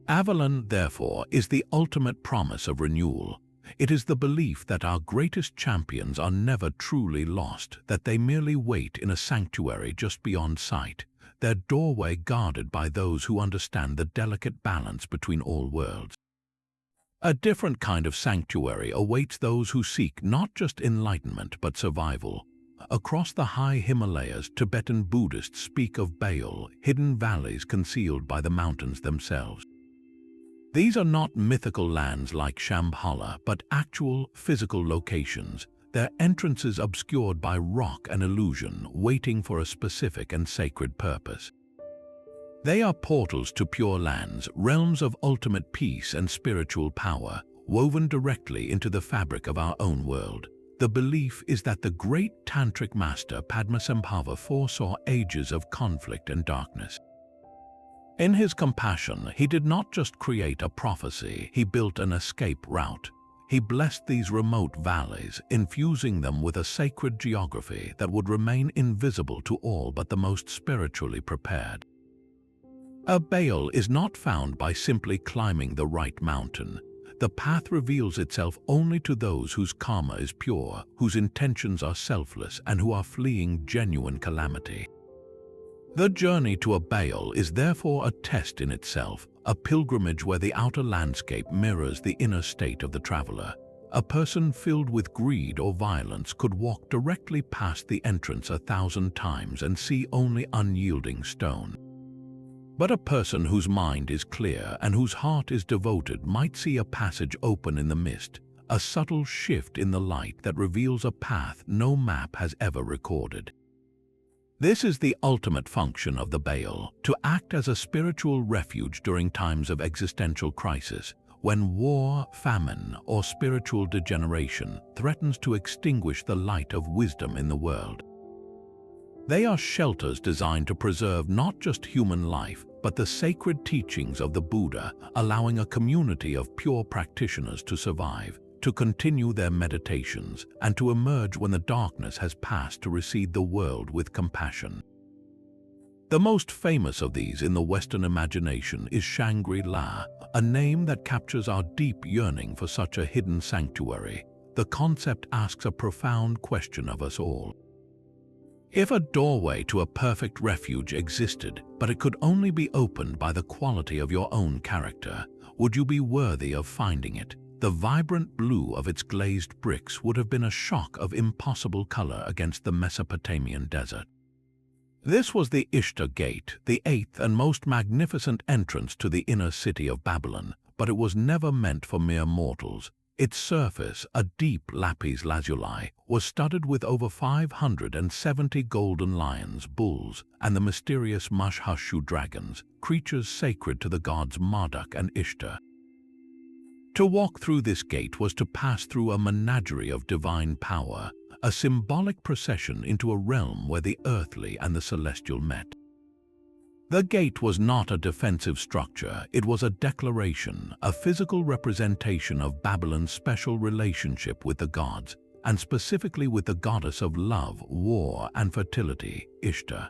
Avalon, therefore, is the ultimate promise of renewal. It is the belief that our greatest champions are never truly lost, that they merely wait in a sanctuary just beyond sight, their doorway guarded by those who understand the delicate balance between all worlds. A different kind of sanctuary awaits those who seek not just enlightenment but survival. Across the high Himalayas, Tibetan Buddhists speak of Baal, hidden valleys concealed by the mountains themselves. These are not mythical lands like Shambhala, but actual, physical locations, their entrances obscured by rock and illusion, waiting for a specific and sacred purpose. They are portals to pure lands, realms of ultimate peace and spiritual power, woven directly into the fabric of our own world. The belief is that the great tantric master Padmasambhava foresaw ages of conflict and darkness. In his compassion, he did not just create a prophecy, he built an escape route. He blessed these remote valleys, infusing them with a sacred geography that would remain invisible to all but the most spiritually prepared. A Baal is not found by simply climbing the right mountain. The path reveals itself only to those whose karma is pure, whose intentions are selfless, and who are fleeing genuine calamity. The journey to a Baal is therefore a test in itself, a pilgrimage where the outer landscape mirrors the inner state of the traveler. A person filled with greed or violence could walk directly past the entrance 1,000 times and see only unyielding stone. But a person whose mind is clear and whose heart is devoted might see a passage open in the mist, a subtle shift in the light that reveals a path no map has ever recorded. This is the ultimate function of the Baal, to act as a spiritual refuge during times of existential crisis, when war, famine, or spiritual degeneration threatens to extinguish the light of wisdom in the world. They are shelters designed to preserve not just human life, but the sacred teachings of the Buddha, allowing a community of pure practitioners to survive, to continue their meditations, and to emerge when the darkness has passed to receive the world with compassion. The most famous of these in the Western imagination is Shangri-La, a name that captures our deep yearning for such a hidden sanctuary. The concept asks a profound question of us all. If a doorway to a perfect refuge existed, but it could only be opened by the quality of your own character, would you be worthy of finding it? The vibrant blue of its glazed bricks would have been a shock of impossible color against the Mesopotamian desert. This was the Ishtar Gate, the eighth and most magnificent entrance to the inner city of Babylon, but it was never meant for mere mortals. Its surface, a deep lapis lazuli, was studded with over 570 golden lions, bulls, and the mysterious Mushhushu dragons, creatures sacred to the gods Marduk and Ishtar. To walk through this gate was to pass through a menagerie of divine power, a symbolic procession into a realm where the earthly and the celestial met. The gate was not a defensive structure, it was a declaration, a physical representation of Babylon's special relationship with the gods, and specifically with the goddess of love, war, and fertility, Ishtar.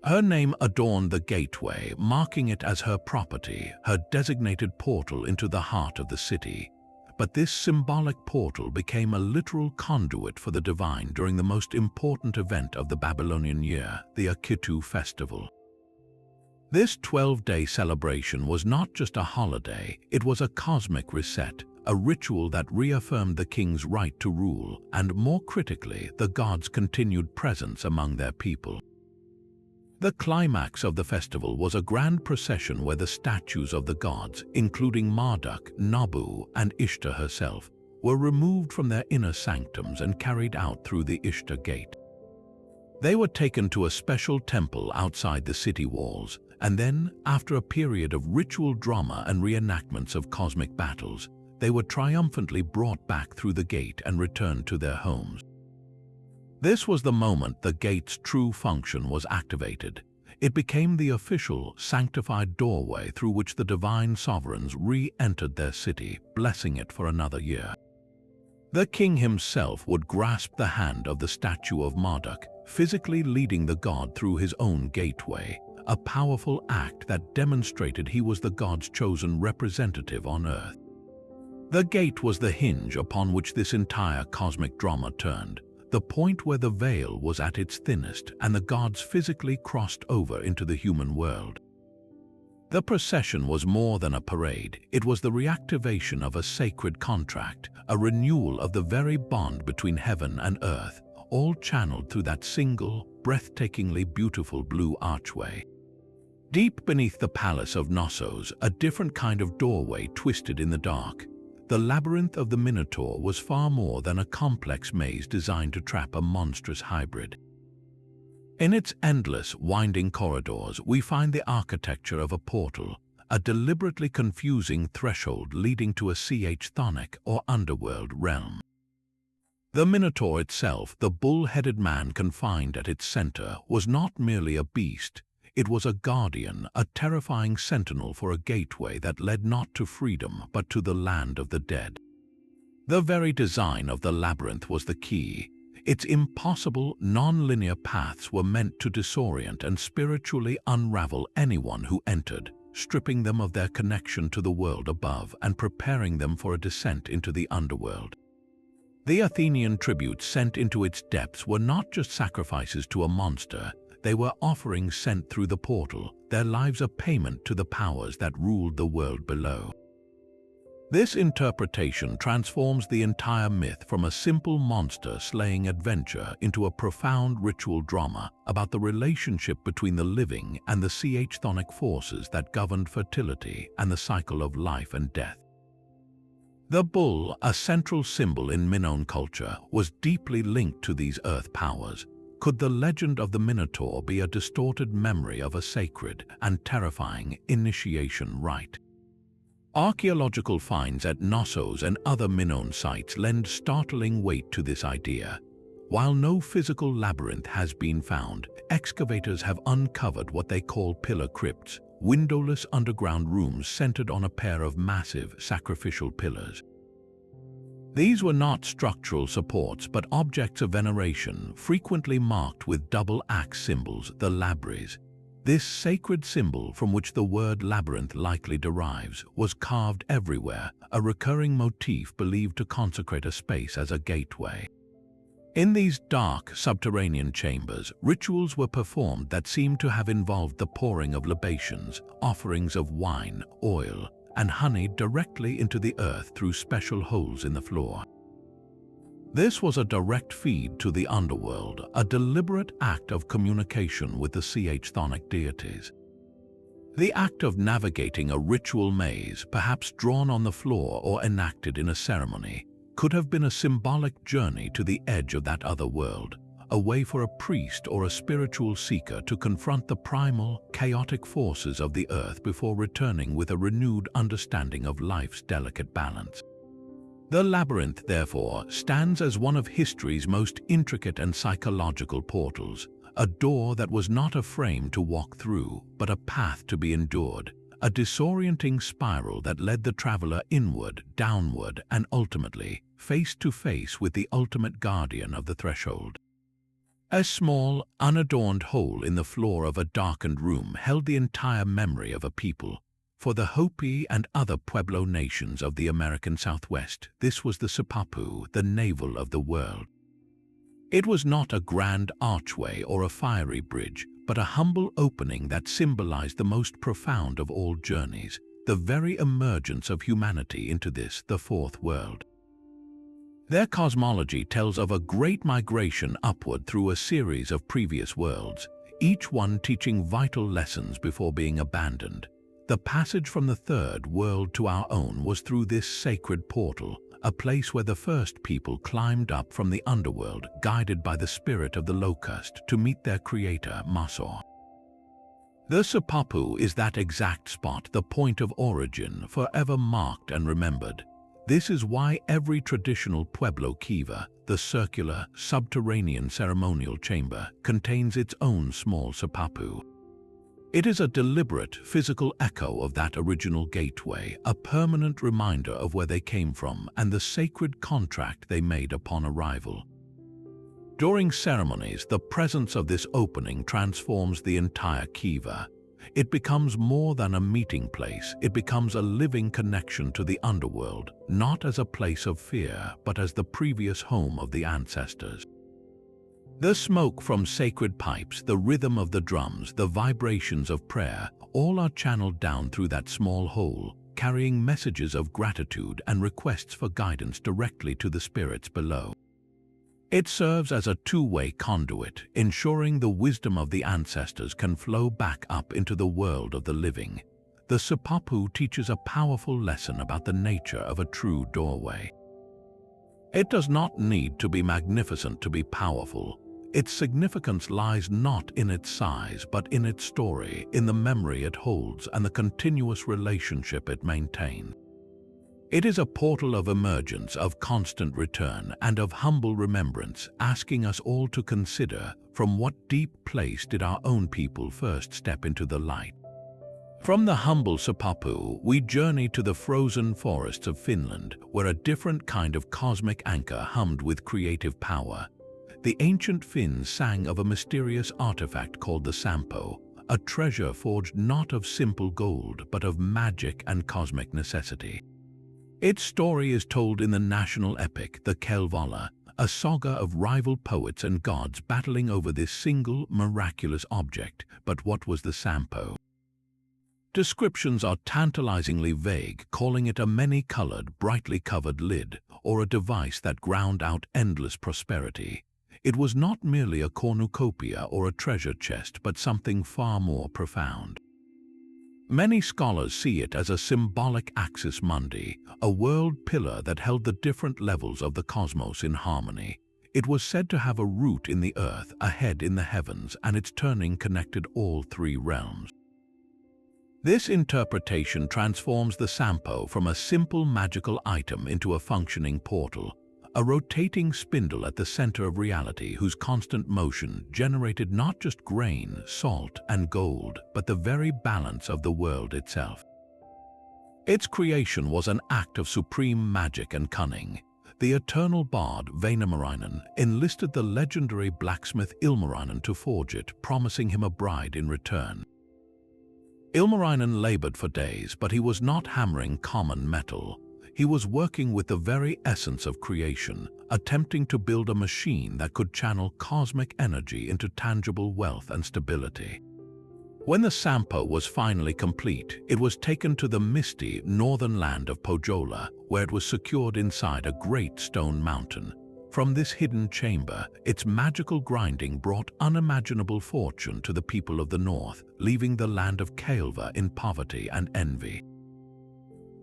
Her name adorned the gateway, marking it as her property, her designated portal into the heart of the city. But this symbolic portal became a literal conduit for the divine during the most important event of the Babylonian year, the Akitu festival. This 12-day celebration was not just a holiday, it was a cosmic reset, a ritual that reaffirmed the king's right to rule and, more critically, the gods' continued presence among their people. The climax of the festival was a grand procession where the statues of the gods, including Marduk, Nabu, and Ishtar herself, were removed from their inner sanctums and carried out through the Ishtar Gate. They were taken to a special temple outside the city walls, and then, after a period of ritual drama and reenactments of cosmic battles, they were triumphantly brought back through the gate and returned to their homes. This was the moment the gate's true function was activated. It became the official, sanctified doorway through which the divine sovereigns re-entered their city, blessing it for another year. The king himself would grasp the hand of the statue of Marduk, physically leading the god through his own gateway, a powerful act that demonstrated he was the god's chosen representative on earth. The gate was the hinge upon which this entire cosmic drama turned, the point where the veil was at its thinnest and the gods physically crossed over into the human world. The procession was more than a parade. It was the reactivation of a sacred contract, a renewal of the very bond between heaven and earth, all channeled through that single, breathtakingly beautiful blue archway. Deep beneath the palace of Knossos, a different kind of doorway twisted in the dark. The labyrinth of the Minotaur was far more than a complex maze designed to trap a monstrous hybrid. In its endless, winding corridors, we find the architecture of a portal, a deliberately confusing threshold leading to a chthonic or underworld realm. The Minotaur itself, the bull-headed man confined at its center, was not merely a beast. It was a guardian, a terrifying sentinel for a gateway that led not to freedom but to the land of the dead. The very design of the labyrinth was the key. Its impossible, non-linear paths were meant to disorient and spiritually unravel anyone who entered, stripping them of their connection to the world above and preparing them for a descent into the underworld. The Athenian tributes sent into its depths were not just sacrifices to a monster. They were offerings sent through the portal, their lives a payment to the powers that ruled the world below. This interpretation transforms the entire myth from a simple monster-slaying adventure into a profound ritual drama about the relationship between the living and the chthonic forces that governed fertility and the cycle of life and death. The bull, a central symbol in Minoan culture, was deeply linked to these earth powers. Could the legend of the Minotaur be a distorted memory of a sacred and terrifying initiation rite? Archaeological finds at Knossos and other Minoan sites lend startling weight to this idea. While no physical labyrinth has been found, excavators have uncovered what they call pillar crypts, windowless underground rooms centered on a pair of massive sacrificial pillars. These were not structural supports but objects of veneration, frequently marked with double axe symbols, the labries. This sacred symbol, from which the word labyrinth likely derives, was carved everywhere, a recurring motif believed to consecrate a space as a gateway. In these dark, subterranean chambers, rituals were performed that seemed to have involved the pouring of libations, offerings of wine, oil, and honey directly into the earth through special holes in the floor. This was a direct feed to the underworld, a deliberate act of communication with the chthonic deities. The act of navigating a ritual maze, perhaps drawn on the floor or enacted in a ceremony, could have been a symbolic journey to the edge of that other world, a way for a priest or a spiritual seeker to confront the primal, chaotic forces of the earth before returning with a renewed understanding of life's delicate balance. The labyrinth, therefore, stands as one of history's most intricate and psychological portals, a door that was not a frame to walk through, but a path to be endured, a disorienting spiral that led the traveler inward, downward, and ultimately, face to face with the ultimate guardian of the threshold. A small, unadorned hole in the floor of a darkened room held the entire memory of a people. For the Hopi and other Pueblo nations of the American Southwest, this was the Sipapu, the navel of the world. It was not a grand archway or a fiery bridge, but a humble opening that symbolized the most profound of all journeys, the very emergence of humanity into this, the fourth world. Their cosmology tells of a great migration upward through a series of previous worlds, each one teaching vital lessons before being abandoned. The passage from the third world to our own was through this sacred portal, a place where the first people climbed up from the underworld, guided by the spirit of the locust to meet their creator, Masor. The Sipapu is that exact spot, the point of origin, forever marked and remembered. This is why every traditional Pueblo kiva, the circular, subterranean ceremonial chamber, contains its own small Sipapu. It is a deliberate, physical echo of that original gateway, a permanent reminder of where they came from and the sacred contract they made upon arrival. During ceremonies, the presence of this opening transforms the entire kiva. It becomes more than a meeting place, it becomes a living connection to the underworld, not as a place of fear, but as the previous home of the ancestors. The smoke from sacred pipes, the rhythm of the drums, the vibrations of prayer, all are channeled down through that small hole, carrying messages of gratitude and requests for guidance directly to the spirits below. It serves as a two-way conduit, ensuring the wisdom of the ancestors can flow back up into the world of the living. The Sipapu teaches a powerful lesson about the nature of a true doorway. It does not need to be magnificent to be powerful. Its significance lies not in its size, but in its story, in the memory it holds, and the continuous relationship it maintains. It is a portal of emergence, of constant return, and of humble remembrance, asking us all to consider from what deep place did our own people first step into the light. From the humble Sipapu, we journey to the frozen forests of Finland, where a different kind of cosmic anchor hummed with creative power. The ancient Finns sang of a mysterious artifact called the Sampo, a treasure forged not of simple gold, but of magic and cosmic necessity. Its story is told in the national epic, the Kalevala, a saga of rival poets and gods battling over this single, miraculous object. But what was the Sampo? Descriptions are tantalizingly vague, calling it a many-colored, brightly covered lid, or a device that ground out endless prosperity. It was not merely a cornucopia or a treasure chest, but something far more profound. Many scholars see it as a symbolic axis mundi, a world pillar that held the different levels of the cosmos in harmony. It was said to have a root in the earth, a head in the heavens, and its turning connected all three realms. This interpretation transforms the Sampo from a simple magical item into a functioning portal, a rotating spindle at the center of reality whose constant motion generated not just grain, salt, and gold, but the very balance of the world itself. Its creation was an act of supreme magic and cunning. The eternal bard Väinämöinen enlisted the legendary blacksmith Ilmarinen to forge it, promising him a bride in return. Ilmarinen labored for days, but he was not hammering common metal. He was working with the very essence of creation, attempting to build a machine that could channel cosmic energy into tangible wealth and stability. When the Sampo was finally complete, it was taken to the misty northern land of Pohjola, where it was secured inside a great stone mountain. From this hidden chamber, its magical grinding brought unimaginable fortune to the people of the north, leaving the land of Kaleva in poverty and envy.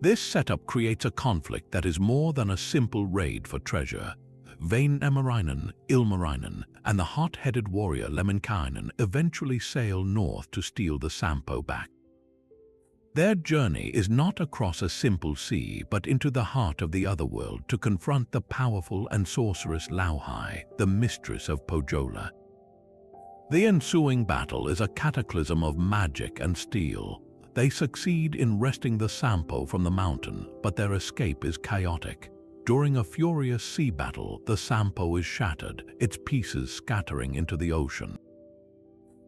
This setup creates a conflict that is more than a simple raid for treasure. Väinämöinen, Ilmarinen, and the hot-headed warrior Lemminkainen eventually sail north to steal the Sampo back. Their journey is not across a simple sea, but into the heart of the otherworld to confront the powerful and sorceress Lauhai, the mistress of Pohjola. The ensuing battle is a cataclysm of magic and steel. They succeed in wresting the Sampo from the mountain, but their escape is chaotic. During a furious sea battle, the Sampo is shattered, its pieces scattering into the ocean.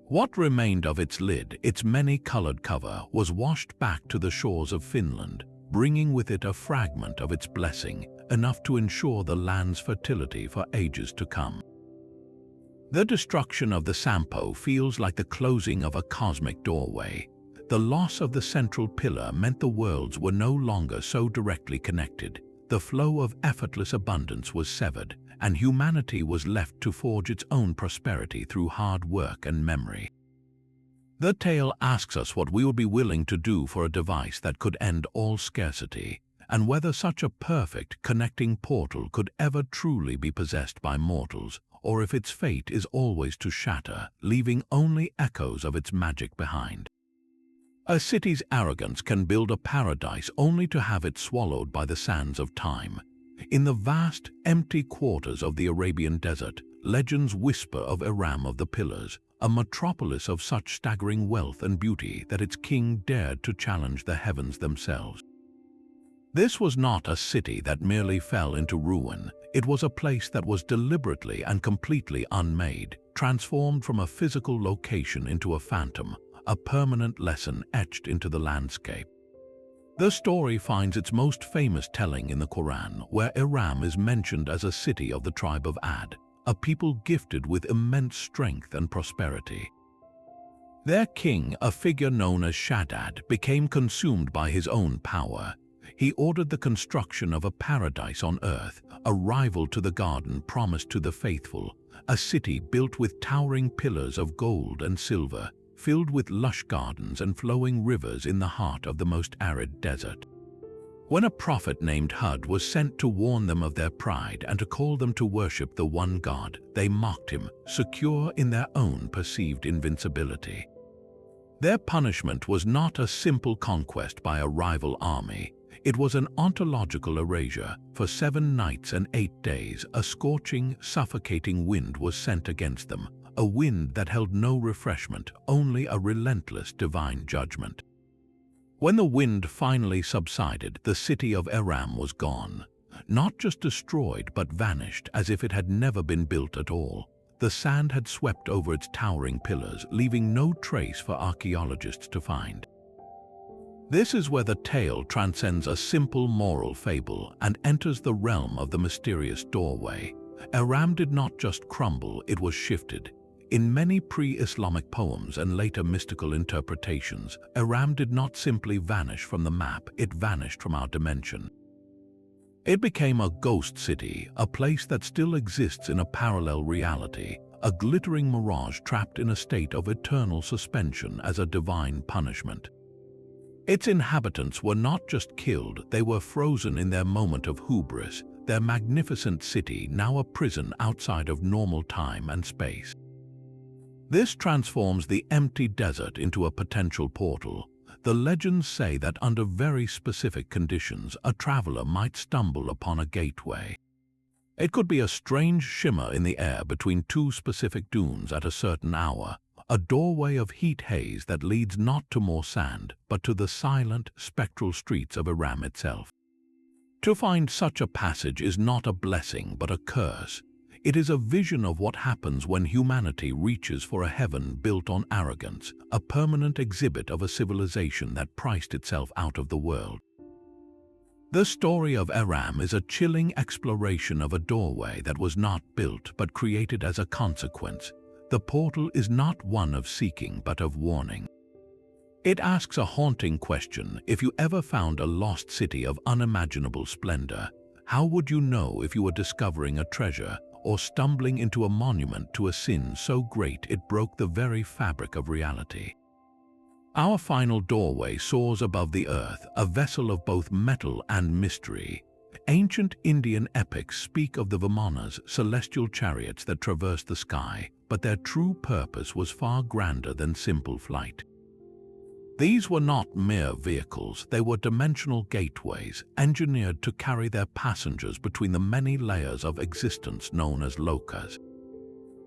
What remained of its lid, its many-colored cover, was washed back to the shores of Finland, bringing with it a fragment of its blessing, enough to ensure the land's fertility for ages to come. The destruction of the Sampo feels like the closing of a cosmic doorway. The loss of the central pillar meant the worlds were no longer so directly connected. The flow of effortless abundance was severed, and humanity was left to forge its own prosperity through hard work and memory. The tale asks us what we would be willing to do for a device that could end all scarcity, and whether such a perfect connecting portal could ever truly be possessed by mortals, or if its fate is always to shatter, leaving only echoes of its magic behind. A city's arrogance can build a paradise only to have it swallowed by the sands of time. In the vast, empty quarters of the Arabian desert, legends whisper of Aram of the Pillars, a metropolis of such staggering wealth and beauty that its king dared to challenge the heavens themselves. This was not a city that merely fell into ruin. It was a place that was deliberately and completely unmade, transformed from a physical location into a phantom, a permanent lesson etched into the landscape. The story finds its most famous telling in the Quran, where Aram is mentioned as a city of the tribe of Ad, a people gifted with immense strength and prosperity. Their king, a figure known as Shaddad, became consumed by his own power. He ordered the construction of a paradise on earth, a rival to the garden promised to the faithful, a city built with towering pillars of gold and silver, filled with lush gardens and flowing rivers in the heart of the most arid desert. When a prophet named Hud was sent to warn them of their pride and to call them to worship the one God, they mocked him, secure in their own perceived invincibility. Their punishment was not a simple conquest by a rival army. It was an ontological erasure. For 7 nights and 8 days, a scorching, suffocating wind was sent against them, a wind that held no refreshment, only a relentless divine judgment. When the wind finally subsided, the city of Aram was gone. Not just destroyed, but vanished as if it had never been built at all. The sand had swept over its towering pillars, leaving no trace for archaeologists to find. This is where the tale transcends a simple moral fable and enters the realm of the mysterious doorway. Aram did not just crumble, it was shifted. In many pre-Islamic poems and later mystical interpretations, Aram did not simply vanish from the map, it vanished from our dimension. It became a ghost city, a place that still exists in a parallel reality, a glittering mirage trapped in a state of eternal suspension as a divine punishment. Its inhabitants were not just killed, they were frozen in their moment of hubris, their magnificent city now a prison outside of normal time and space. This transforms the empty desert into a potential portal. The legends say that under very specific conditions, a traveler might stumble upon a gateway. It could be a strange shimmer in the air between 2 specific dunes at a certain hour, a doorway of heat haze that leads not to more sand, but to the silent, spectral streets of Aram itself. To find such a passage is not a blessing but a curse. It is a vision of what happens when humanity reaches for a heaven built on arrogance, a permanent exhibit of a civilization that priced itself out of the world. The story of Aram is a chilling exploration of a doorway that was not built but created as a consequence. The portal is not one of seeking but of warning. It asks a haunting question: if you ever found a lost city of unimaginable splendor, how would you know if you were discovering a treasure or stumbling into a monument to a sin so great it broke the very fabric of reality? Our final doorway soars above the earth, a vessel of both metal and mystery. Ancient Indian epics speak of the Vimanas, celestial chariots that traverse the sky, but their true purpose was far grander than simple flight. These were not mere vehicles, they were dimensional gateways, engineered to carry their passengers between the many layers of existence known as lokas.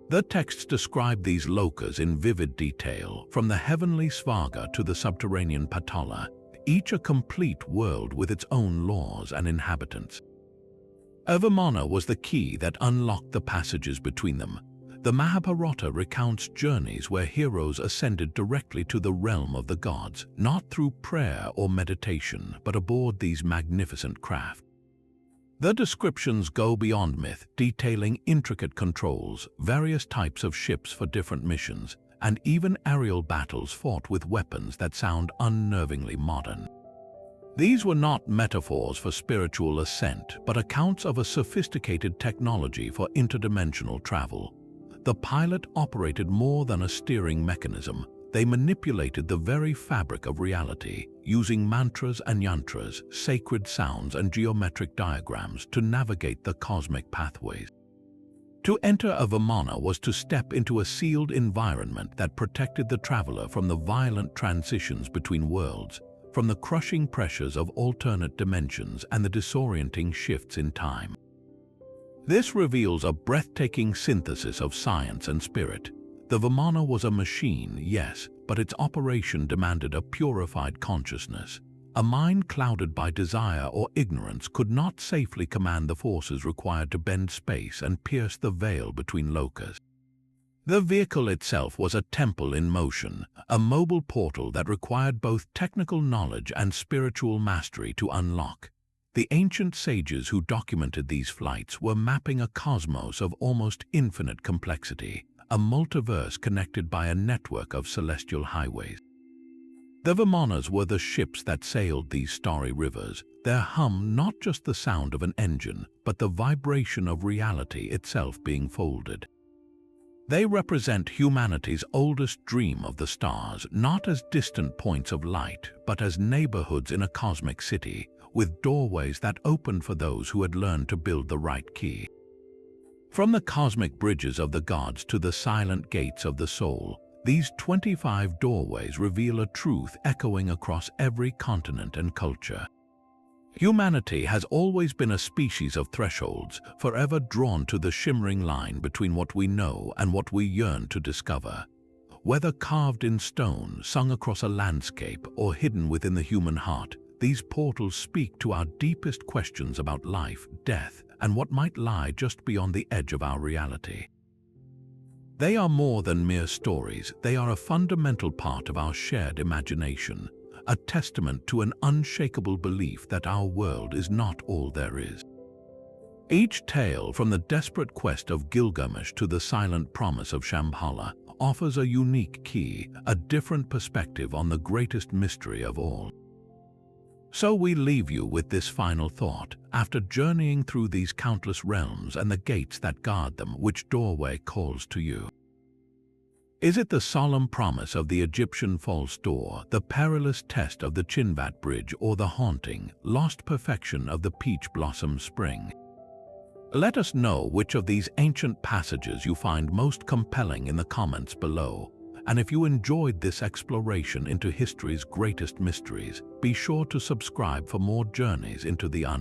The texts describe these lokas in vivid detail, from the heavenly Svarga to the subterranean Patala, each a complete world with its own laws and inhabitants. A Vimana was the key that unlocked the passages between them. The Mahabharata recounts journeys where heroes ascended directly to the realm of the gods, not through prayer or meditation, but aboard these magnificent craft. The descriptions go beyond myth, detailing intricate controls, various types of ships for different missions, and even aerial battles fought with weapons that sound unnervingly modern. These were not metaphors for spiritual ascent, but accounts of a sophisticated technology for interdimensional travel. The pilot operated more than a steering mechanism. they manipulated the very fabric of reality, using mantras and yantras, sacred sounds and geometric diagrams to navigate the cosmic pathways. To enter a Vimana was to step into a sealed environment that protected the traveler from the violent transitions between worlds, from the crushing pressures of alternate dimensions and the disorienting shifts in time. This reveals a breathtaking synthesis of science and spirit. The Vimana was a machine, yes, but its operation demanded a purified consciousness. A mind clouded by desire or ignorance could not safely command the forces required to bend space and pierce the veil between lokas. The vehicle itself was a temple in motion, a mobile portal that required both technical knowledge and spiritual mastery to unlock. The ancient sages who documented these flights were mapping a cosmos of almost infinite complexity, a multiverse connected by a network of celestial highways. The Vimanas were the ships that sailed these starry rivers, their hum not just the sound of an engine, but the vibration of reality itself being folded. They represent humanity's oldest dream of the stars, not as distant points of light, but as neighborhoods in a cosmic city, with doorways that opened for those who had learned to build the right key. From the cosmic bridges of the gods to the silent gates of the soul, these 25 doorways reveal a truth echoing across every continent and culture. Humanity has always been a species of thresholds, forever drawn to the shimmering line between what we know and what we yearn to discover. Whether carved in stone, sung across a landscape, or hidden within the human heart, these portals speak to our deepest questions about life, death, and what might lie just beyond the edge of our reality. They are more than mere stories, they are a fundamental part of our shared imagination, a testament to an unshakable belief that our world is not all there is. Each tale, from the desperate quest of Gilgamesh to the silent promise of Shambhala, offers a unique key, a different perspective on the greatest mystery of all. So we leave you with this final thought. After journeying through these countless realms and the gates that guard them, which doorway calls to you? Is it the solemn promise of the Egyptian false door, the perilous test of the Chinvat Bridge, or the haunting, lost perfection of the peach blossom spring? Let us know which of these ancient passages you find most compelling in the comments below. And if you enjoyed this exploration into history's greatest mysteries, be sure to subscribe for more journeys into the unknown.